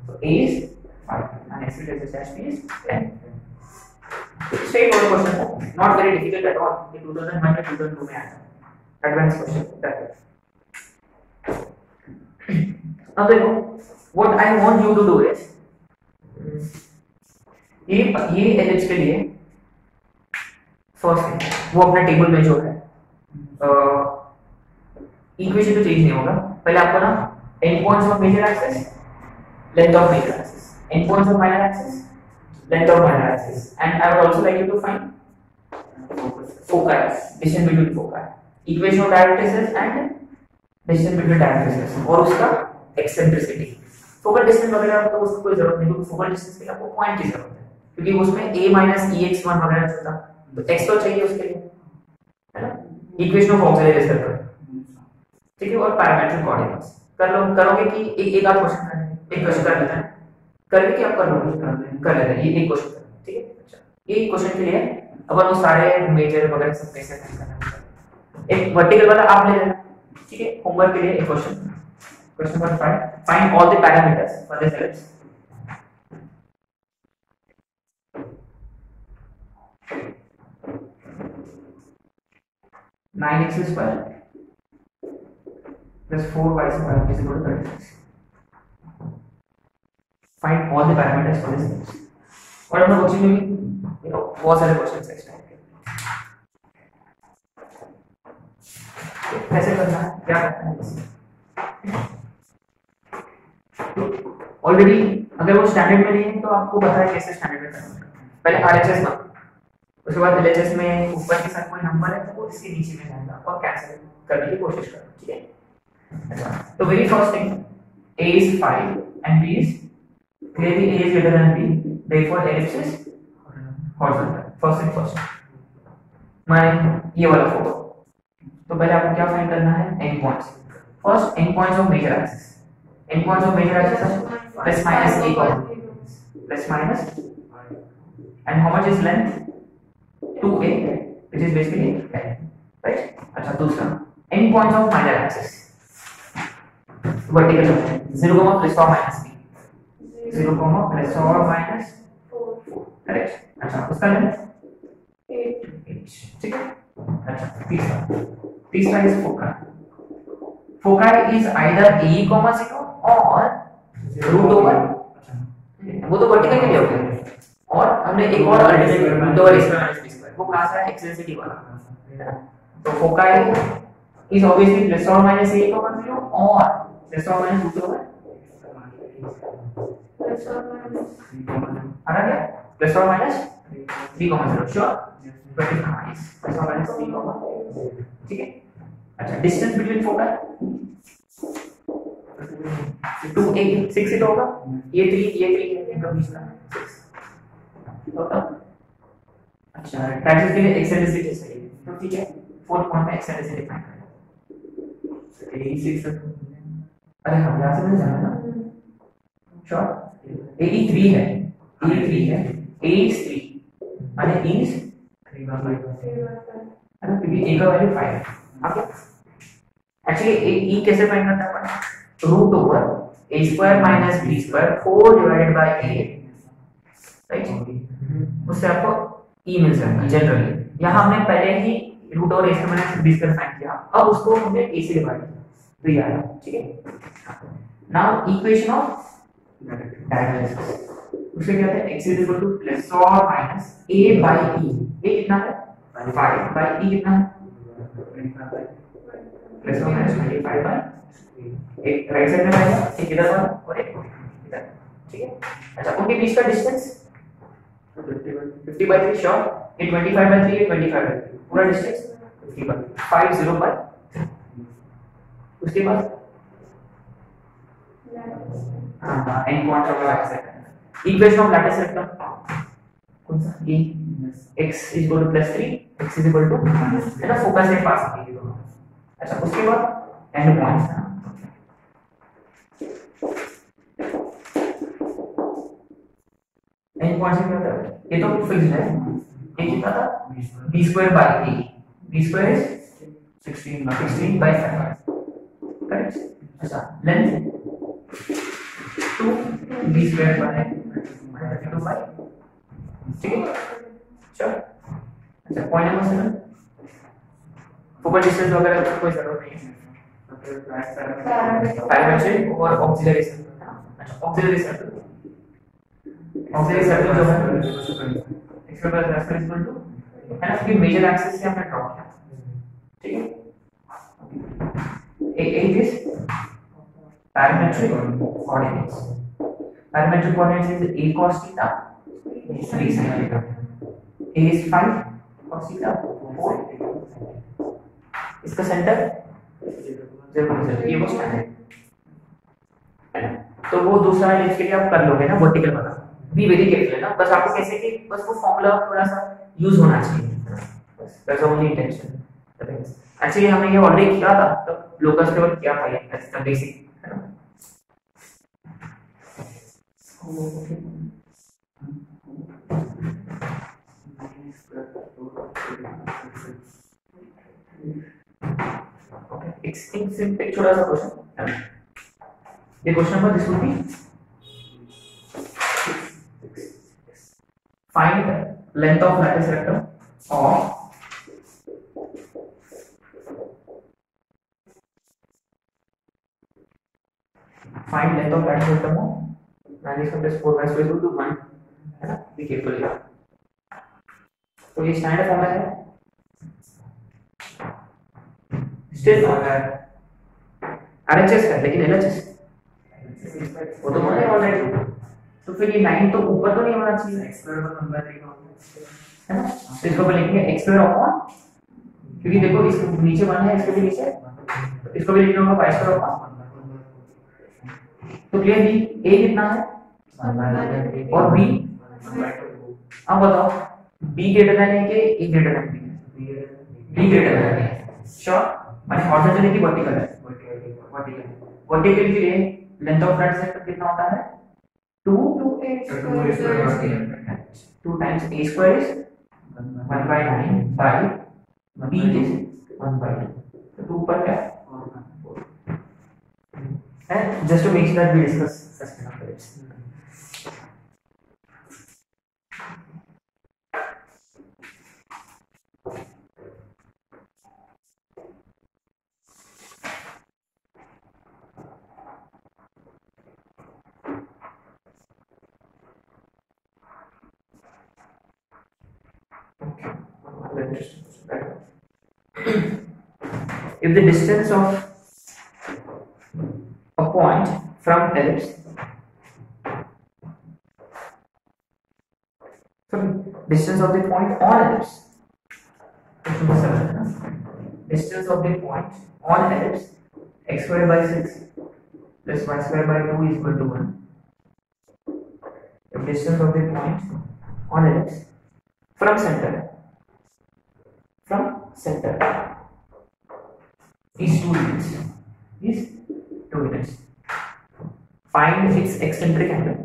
तो a इज 5 and s plus s dash p is 10। Straightforward question है, not very difficult at all, ये 2001 या 2002 में आया था एडवांस क्वेश्चन। अब देखो what I want you to do is ये एलिप्स के लिए फर्स्ट वो अपने टेबल में जो है इक्वेशन तो चेंज नहीं होगा, पहले आपको ना end points of major axis, length of major axis, end points of minor axis, length of minor axis, and I would also like you to find foci, distance between foci, equation of dialectics and distance between dialectics और उसका eccentricity। focal distance वगैरह तो उसकी कोई जरूरत नहीं, क्योंकि focal distance के लिए आपको पॉइंट की जरूरत है, क्योंकि उसमें a minus ex1 वगैरह होता तो x तो चाहिए उसके लिए, है ना। equation of auxiliary circle, ठीक है, और पैरामेट्रिक कोऑर्डिनेट्स कर लो, करोगे कि एक आध क्वेश्चन करेंगे, एक क्वेश्चन कर लेते हैं, करके क्या कर लोगे कर लेते हैं, ये एक क्वेश्चन करना है, ठीक है। अच्छा ये क्वेश्चन के लिए अपन वो सारे मेजर वगैरह सब कैसे करना है, एक वर्टिकल वाला आप ले लेना, ठीक है। होमवर्क के लिए एक question number 5 find all the parameters for this ellipse. Nine x square plus 4y square is equal to 36। Find all the parameters for this ellipse। और हम लोग कोचिंग में भी बहुत सारे क्वेश्चंस हैं इस टाइप के, कैसे करना है क्या करना है ऑलरेडी। अगर वो स्टैंडर्ड में नहीं है तो आपको पता है कैसे स्टैंडर्ड में करना है। पहले RHS ना, उसके बाद LHS में ऊपर के साथ कोई नंबर है तो वो इसके नीचे में जाएगा और कैंसिल करने की कोशिश करो, ठीक है। अच्छा तो very first thing a is 5 and b is clearly a is greater than b, therefore ellipse is horizontal। first thing first, माने ये वाला फोटो, तो पहले आपको क्या फाइंड करना है end points. First end points of major axis, end points of major axis plus minus a plus minus and how much is length 2a which is basically 10, right। अच्छा दूसरा end points of minor axis vertical 0, plus और minus b, 0, plus और minus 4 correct. अच्छा उसका length 8. 8, ठीक है। अच्छा तीसरा is foci. Foci is either a comma 0 और रूट ओवर, वो तो वर्टिकल के लिए हो गया, और हमने एक और alternative root over square minus b square, वो कहां से है, एक्सेंट्रिसिटी वाला। तो फोकाई इज ऑब्वियसली प्लस और माइनस ए कॉमा 0 और प्लस और minus root over Plus or minus. आ गया, प्लस और माइनस 3 कॉमा 0 श्योर 25 प्लस और माइनस 3 कॉमा, ठीक है। अच्छा डिस्टेंस बिटवीन फोकाई 2 8 6 it होगा, ये 3 है, इनका बीच का 6 होता। अच्छा ट्राइसेस के लिए एक्सेंट्रिसिटी चाहिए, तो ठीक है, फोर्थ पॉइंट में एक्सेंट्रिसिटी फाइंड करें। 86 अरे हम यहां से मिल जाएगा ना, श्योर 83 है, 83 माने इज 3 है ना, क्योंकि ए का वैल्यू 5 है। ओके एक्चुअली ई कैसे फाइंड करना है अपन, root over a square minus b square 4 divided by a, right, उससे आपको e मिल जाएगा जनरली। यहाँ हमने पहले ही root over a square minus b square find किया, अब उसको हमने a से डिवाइड किया तो ये आया, ठीक है। नाउ इक्वेशन ऑफ डायगोनल्स उसे कहते हैं x is equal two plus और माइनस a बाय e, ये कितना है 5 बाय e कितना है प्लस और माइनस 25 बाय, एक राइट साइड में आएगा, एक इधर वाला और एक इधर, ठीक है। अच्छा उनके बीच का डिस्टेंस 50 बाय 3 श्योर, ये 25 बाय 3 ये 25 बाय 3 पूरा डिस्टेंस 50 बाय 50 बाय 3। उसके बाद हां end point of right side equation of latus rectum कौन सा, ये x is equal to +3 x is equal to है ना, फोकस से पास होती है दोनों। अच्छा उसके बाद एंड पॉइंट, एंड पॉइंट से क्या होता है, ये तो फिक्स्ड है, ये कितना था b square by a, b square is 16 by 5, correct. अच्छा length 2 b square by 32 by, ठीक है चलो। अच्छा पॉइंट नंबर 7 फोकल डिस्टेंस वगैरह की कोई जरूरत नहीं है, पैरामीट्रिक और ऑक्सिलरी सर्कल। अच्छा ऑक्सिलरी सर्कल जो है x plus s equal to है ना, कि मेजर एक्सिस से हमने ड्रॉ किया, ठीक है। एक is parametric coordinates, parametric coordinates is a cos theta 3 sin theta, a is 5 cos theta 4, इसका सेंटर 0 ये वो स्टैंडर्ड है ना। तो वो दूसरा लेंथ के लिए आप कर लोगे ना वर्टिकल वाला, बी वेरी केयरफुल है ना, बस आपको कैसे कि बस वो फार्मूला थोड़ा सा यूज होना चाहिए, बस दैट्स ओनली इंटेंशन। एक्चुअली हमने ये ऑलरेडी किया था, तो लोकस लेवल क्या था, ये दैट्स द बेसिक है ना। ओके एक छोटा सा क्वेश्चन, ये question number this will be find length of lattice rectum or find length of lattice rectum of 9 plus 4 by square root to 1 है ना, be careful here। तो ये स्टैंडर्ड फॉर्मूला है, स्टिल RHS है लेकिन LHS वो तो होना है ऑलरेडी, तो फिर ये लाइन तो ऊपर तो नहीं होना चाहिए, x स्क्वायर का नंबर है ना, तो इसको लिखेंगे x स्क्वायर अपॉन, क्योंकि देखो इसके नीचे 1 है, इसके भी नीचे, तो इसको भी लिखना होगा y स्क्वायर अपॉन, तो क्लियरली a कितना है 1/2 और b, अब बताओ b ग्रेटर देन a के a greater than b greater than a, sure माने हॉरिजॉन्टल की वर्टिकल है, वर्टिकल के लिए लेंथ ऑफ फ्रंट सेक्टर कितना होता है 2 times a square is 1/9 by b is 1/2, तो 2 पर क्या and just to make sure that we discuss such kind of If the distance of a point from ellipse, distance of the point on ellipse, distance of the point on ellipse x squared by 6 plus y squared by 2 is equal to 1. If distance of the point on ellipse from center is 2 units, find its eccentric angle.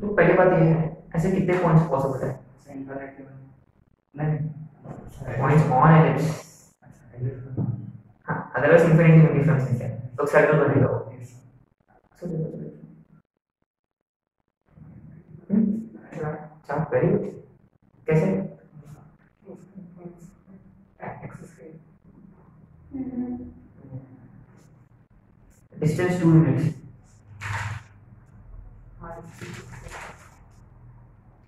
तो पहली बात ये है, ऐसे कितने points possible है? Points on ellipse, हाँ, otherwise infinity में डिफरेंस है, तो सर्कल बनेगा वो। अच्छा, वेरी गुड। कैसे? डिस्टेंस 2 यूनिट्स,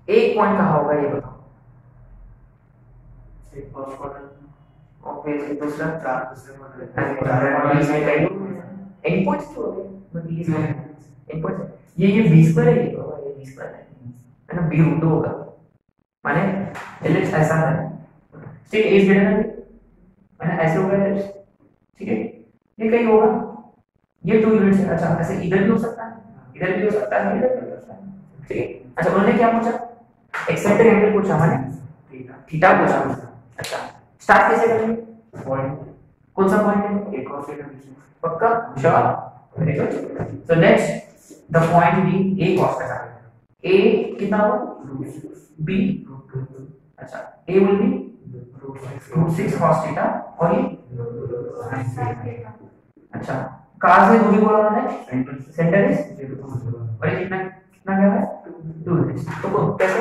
एक पॉइंट कहाँ होगा ये बताओ? ऑब्वियसली दूसरा एंड पॉइंट्स तो ये b स्क्वायर है, ये b स्क्वायर है ना, b रूट होगा, माने एलिप्स ऐसा है, ठीक है, a ग्रेटर देन माने ऐसे होगा एलिप्स, ठीक है, ये कहीं होगा, ये 2 यूनिट्स है। अच्छा, ऐसे इधर भी हो सकता है, इधर भी हो सकता है, इधर भी हो सकता है, ठीक है। अच्छा, उन्होंने क्या पूछा? एक्सेंट्रिक एंगल पूछा, माने थीटा पूछा। अच्छा, स्टार्ट कैसे करेंगे? पॉइंट, कौन सा पॉइंट है? a cos थीटा, पक्का, sure, very good. So let's the point be a cos theta, a कितना होगा? b, अच्छा, a will be √6 cos theta, और ये अच्छा, कहां से दूरी बोला उन्होंने? सेंटर इज 0, और ये कितना क्या है? 2 यूनिट्स। तो कैसे?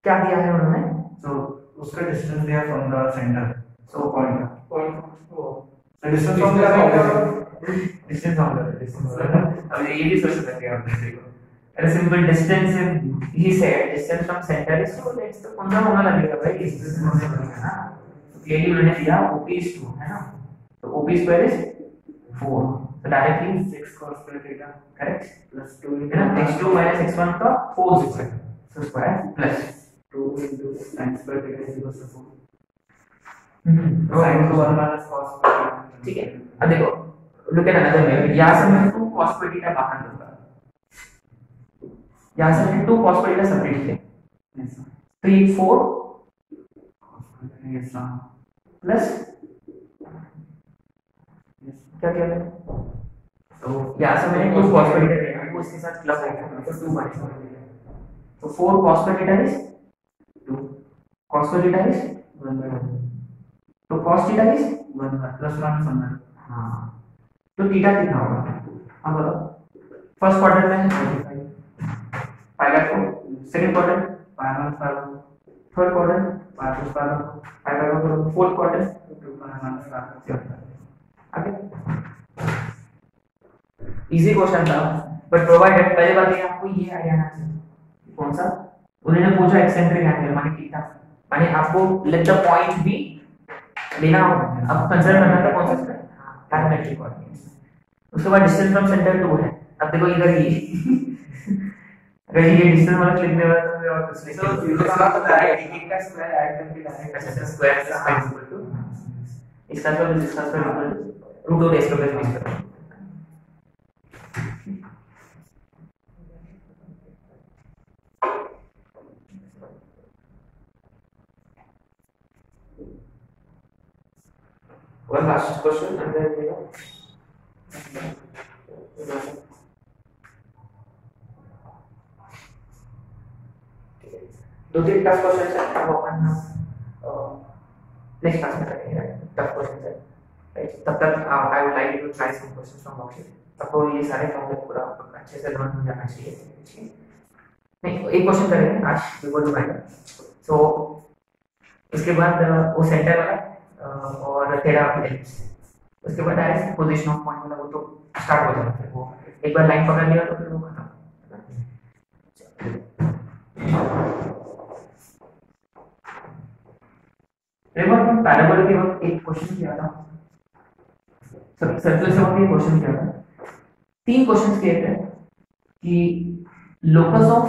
क्या दिया है उन्होंने? So उसका डिस्टेंस दिया from the centre, so point the distance from the distance from the distance. अब ये भी सोच सकते हैं आप, देखो, अरे simple distance he said distance from centre is, so let's तो कौन सा होना लगेगा भाई? डिस्टेंस होने लगेगा ना, तो क्लियरली उन्होंने दिया OP is 2 है ना, तो OP square is 4, so directly 6 cos square theta, correct, plus 2 है ना, x2 minus x1 का 4 square, so square plus 2 into sin square theta is equal to 4, sin 2 minus cos square, ठीक है। अब देखो, look at another way, यहाँ से मैं 2 cos square theta बाहर लूंगा, यहाँ से मैं 2 cos square theta सेपरेट किया, तो ये 4 प्लस क्या क्या है, तो यहाँ से मैंने 2 cos square theta लिया, वो इसके साथ प्लस हो गया, तो 2 बनेगा, तो 4 cos square theta is 2, cos square theta is 1/1, तो cos theta is 1 plus 1 1, हाँ, तो थीटा कितना होगा? अब बताओ, फर्स्ट क्वाड्रेंट में 5/4, second quadrant 5/5, third quadrant 5/5, fourth quadrant 2/5। Okay, easy question था, बट प्रोवाइडेड पहले बात ये आपको ये आइडिया आना चाहिए, कौन सा? उन्होंने पूछा एक्सेंट्रिक एंगल माने थीटा, माने आपको लेट द पॉइंट बी लेना होगा, अब कंसीडर करना था कौन सा स्क्वायर, हां, पैरामेट्रिक कोऑर्डिनेट्स। उसके बाद डिस्टेंस फ्रॉम सेंटर 2 है, अब देखो इधर ये अगर ये डिस्टेंस वाला लिखने वाला तो और कुछ नहीं, तो इसका पता है कि का स्क्वायर ऐड करके डायरेक्ट अच्छा स्क्वायर इज इक्वल टू इसका स्क्वायर इसका square equal root of s plus b square. One last question and then we go. दो तीन टफ क्वेश्चन है, अब अपन नेक्स्ट क्लास में करेंगे टफ क्वेश्चन है, राइट? तब तक I would like to try some questions from worksheet, आपको ये सारे फॉर्मूले पूरा अच्छे से लर्न हो जाना चाहिए, ठीक है? नहीं, एक क्वेश्चन करेंगे आज बिफोर द फाइनल, सो इसके बाद वो सेंटर वाला और थीटा एलिप्स, उसके बाद डायरेक्ट पोजीशन ऑफ पॉइंट वाला वो तो स्टार्ट हो जाता है, वो एक बार लाइन पकड़ लिया तो फिर वो खत्म। रिमेंबर पैराबोला के वक्त एक क्वेश्चन किया था, सर्कल से वक्त एक क्वेश्चन किया था, 3 क्वेश्चंस किए थे कि locus of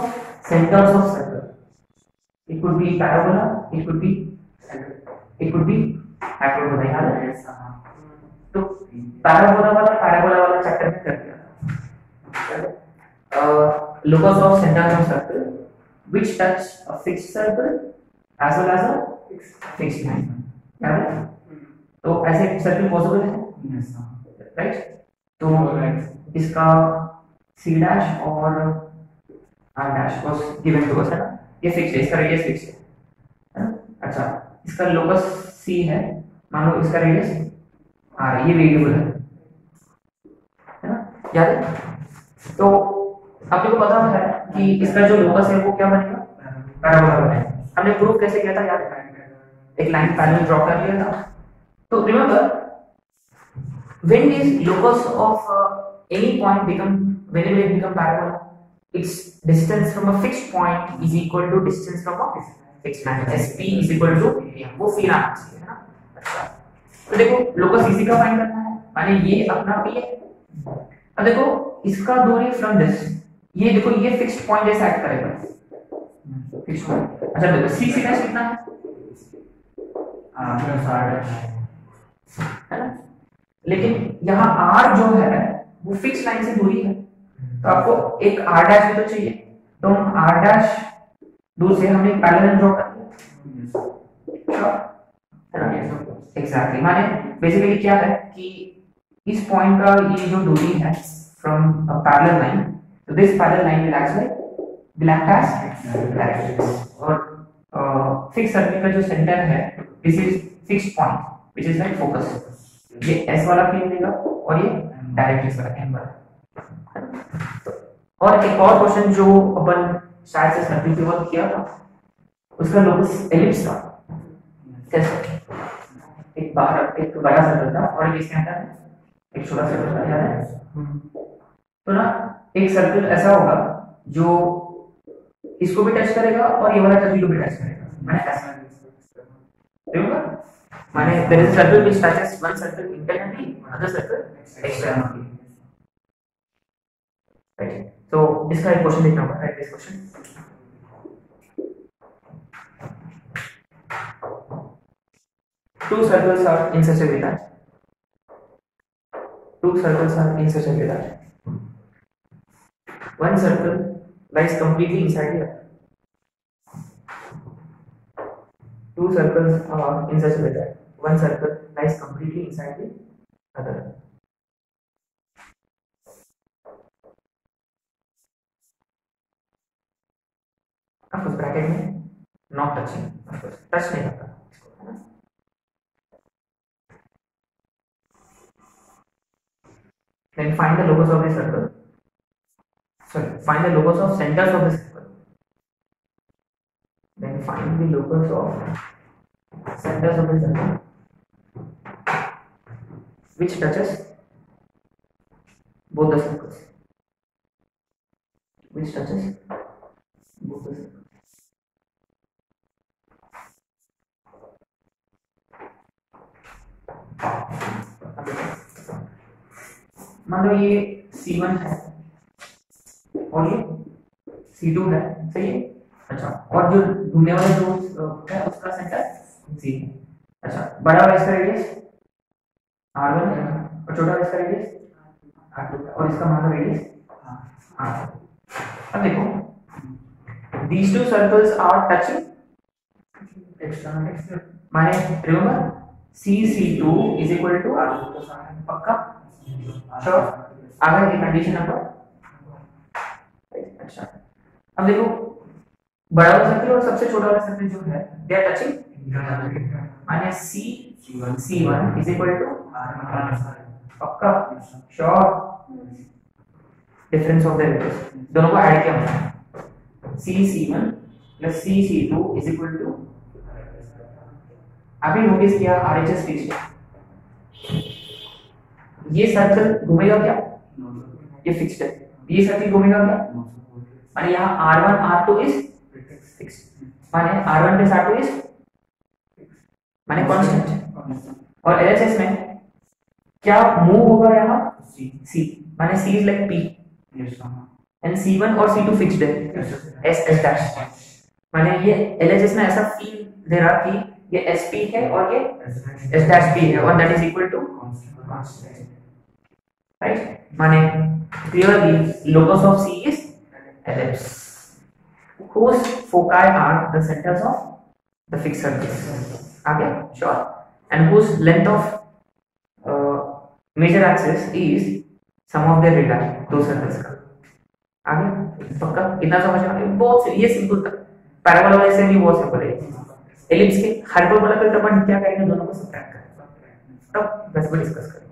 centres of circle, it could be parabola, it could be hyperbola, याद है? तो पैराबोला वाला चैप्टर में कर दिया था। Locus of centres of circle which touch a fixed circle as well as a fixed line, याद है? तो ऐसे सर्कल पॉसिबल है, राइट? तो इसका C डैश और R dash was given to us, है ना? ये फिक्स है, इसका रेडियस फिक्स है ना? अच्छा, इसका लोकस C है, मान लो इसका रेडियस R है, ये वेरिएबल है ना? याद है? तो आप लोगों को पता है कि इसका जो लोकस है वो क्या बनेगा? पैराबोला बनेगा। हमने प्रूफ कैसे किया था, याद है? एक लाइन पैरेलल ड्रॉ कर लिया था। तो remember, when is locus of any point become, whenever it become parabola, its distance from a fixed point is equal to distance from a fixed line, sp is equal to वो फिर आना चाहिए, है ना? अच्छा, तो देखो लोकस इसी का फाइंड करना है, माने ये अपना p है। अब देखो इसका दूरी फ्रॉम दिस, ये देखो ये फिक्स्ड पॉइंट जैसा एक्ट करेगा, फिक्स्ड पॉइंट। अच्छा देखो c से कितना है? है ना? लेकिन यहाँ r जो है वो फिक्स लाइन से दूरी है, तो आपको एक r डैश भी तो चाहिए, तो हम r डैश दूर से हमने एक पैरेलल ड्रॉ कर दिया, एग्जैक्टली। माने बेसिकली क्या है कि इस पॉइंट का ये जो दूरी है फ्रॉम अ पैरेलल लाइन, तो this parallel line will act as directrix, और फिक्स सर्कल का जो सेंटर है this is fixed point which is like focus, ये S वाला फील देगा और ये डायरेक्ट्रिक्स वाला M वाला। और एक और क्वेश्चन जो अपन शायद से सर्कल के वक्त किया था, उसका लोकस एलिप्स था। कैसे? एक बड़ा सर्कल था और इसके अंदर एक छोटा सर्कल था, याद है? तो ना एक सर्कल ऐसा होगा जो इसको भी टच करेगा और ये वाला सर्कल को भी टच करेगा, मैंने ऐसा रिमेंबर, माने there is a circle which touches one circle internally, another circle externally, right? So इसका एक क्वेश्चन देखना होगा, right? This question, two circles are in such a way that one circle lies completely inside the other. Two circles are in such a way that one circle lies completely inside the other. Of course, bracket में not touching, of course, touch नहीं करता इसको, है ना? Then find the locus of the circle. Sorry, find the locus of centers of the circle. Then find the locus of centers of the circle which touches both the circles. Which touches both the circles. मान लो ये C1 है और ये C2 है, सही है? अच्छा, और जो घूमने वाला जो है उसका सेंटर C है। अच्छा, बड़ा वाला इसका रेडियस R1 है और छोटा वाला इसका रेडियस R2 है, और इसका मान लो रेडियस R। अब देखो these two circles are touching external, माने remember C2 is equal to R2, पक्का? श्योर? आगे की कंडीशन नंबर, अच्छा। अब देखो बड़ा वाला सर्कल और सबसे छोटा वाला सर्कल जो है दे आर टचिंग, माने C1 is equal to R1, पक्का? Sure? Difference of the radius दोनों को ऐड किया हमने, C1 plus C2 is equal to, अभी नोटिस किया RHS फिक्स्ड, ये सर्कल घूमेगा क्या? ये फिक्स्ड है, ये सर्किल घूमेगा क्या? माने यहाँ R1 R2 इज फिक्स्ड, माने R1 प्लस R2 इज माने कांस्टेंट। और LHS में क्या मूव होगा यहाँ? C, माने C is like P and C1 और C2 फिक्स्ड है, S डैश, माने ये LHS में ऐसा फील दे रहा कि ये SP है और ये S डैश P है और that is equal to constant, right? माने clearly locus of C is ellipse whose foci are the centers of the fixed surface. Okay, sure. And whose length of major axis is sum of their radii, दो circles का। आगे पक्का इतना समझ में? बहुत ये सिंपल था। पैराबोला वाले से भी बहुत सिंपल है। एलिप्स के हाइपरबोला पे अपन क्या करेंगे? दोनों को सब्ट्रैक्ट करेंगे, तब बस डिस्कस करेंगे।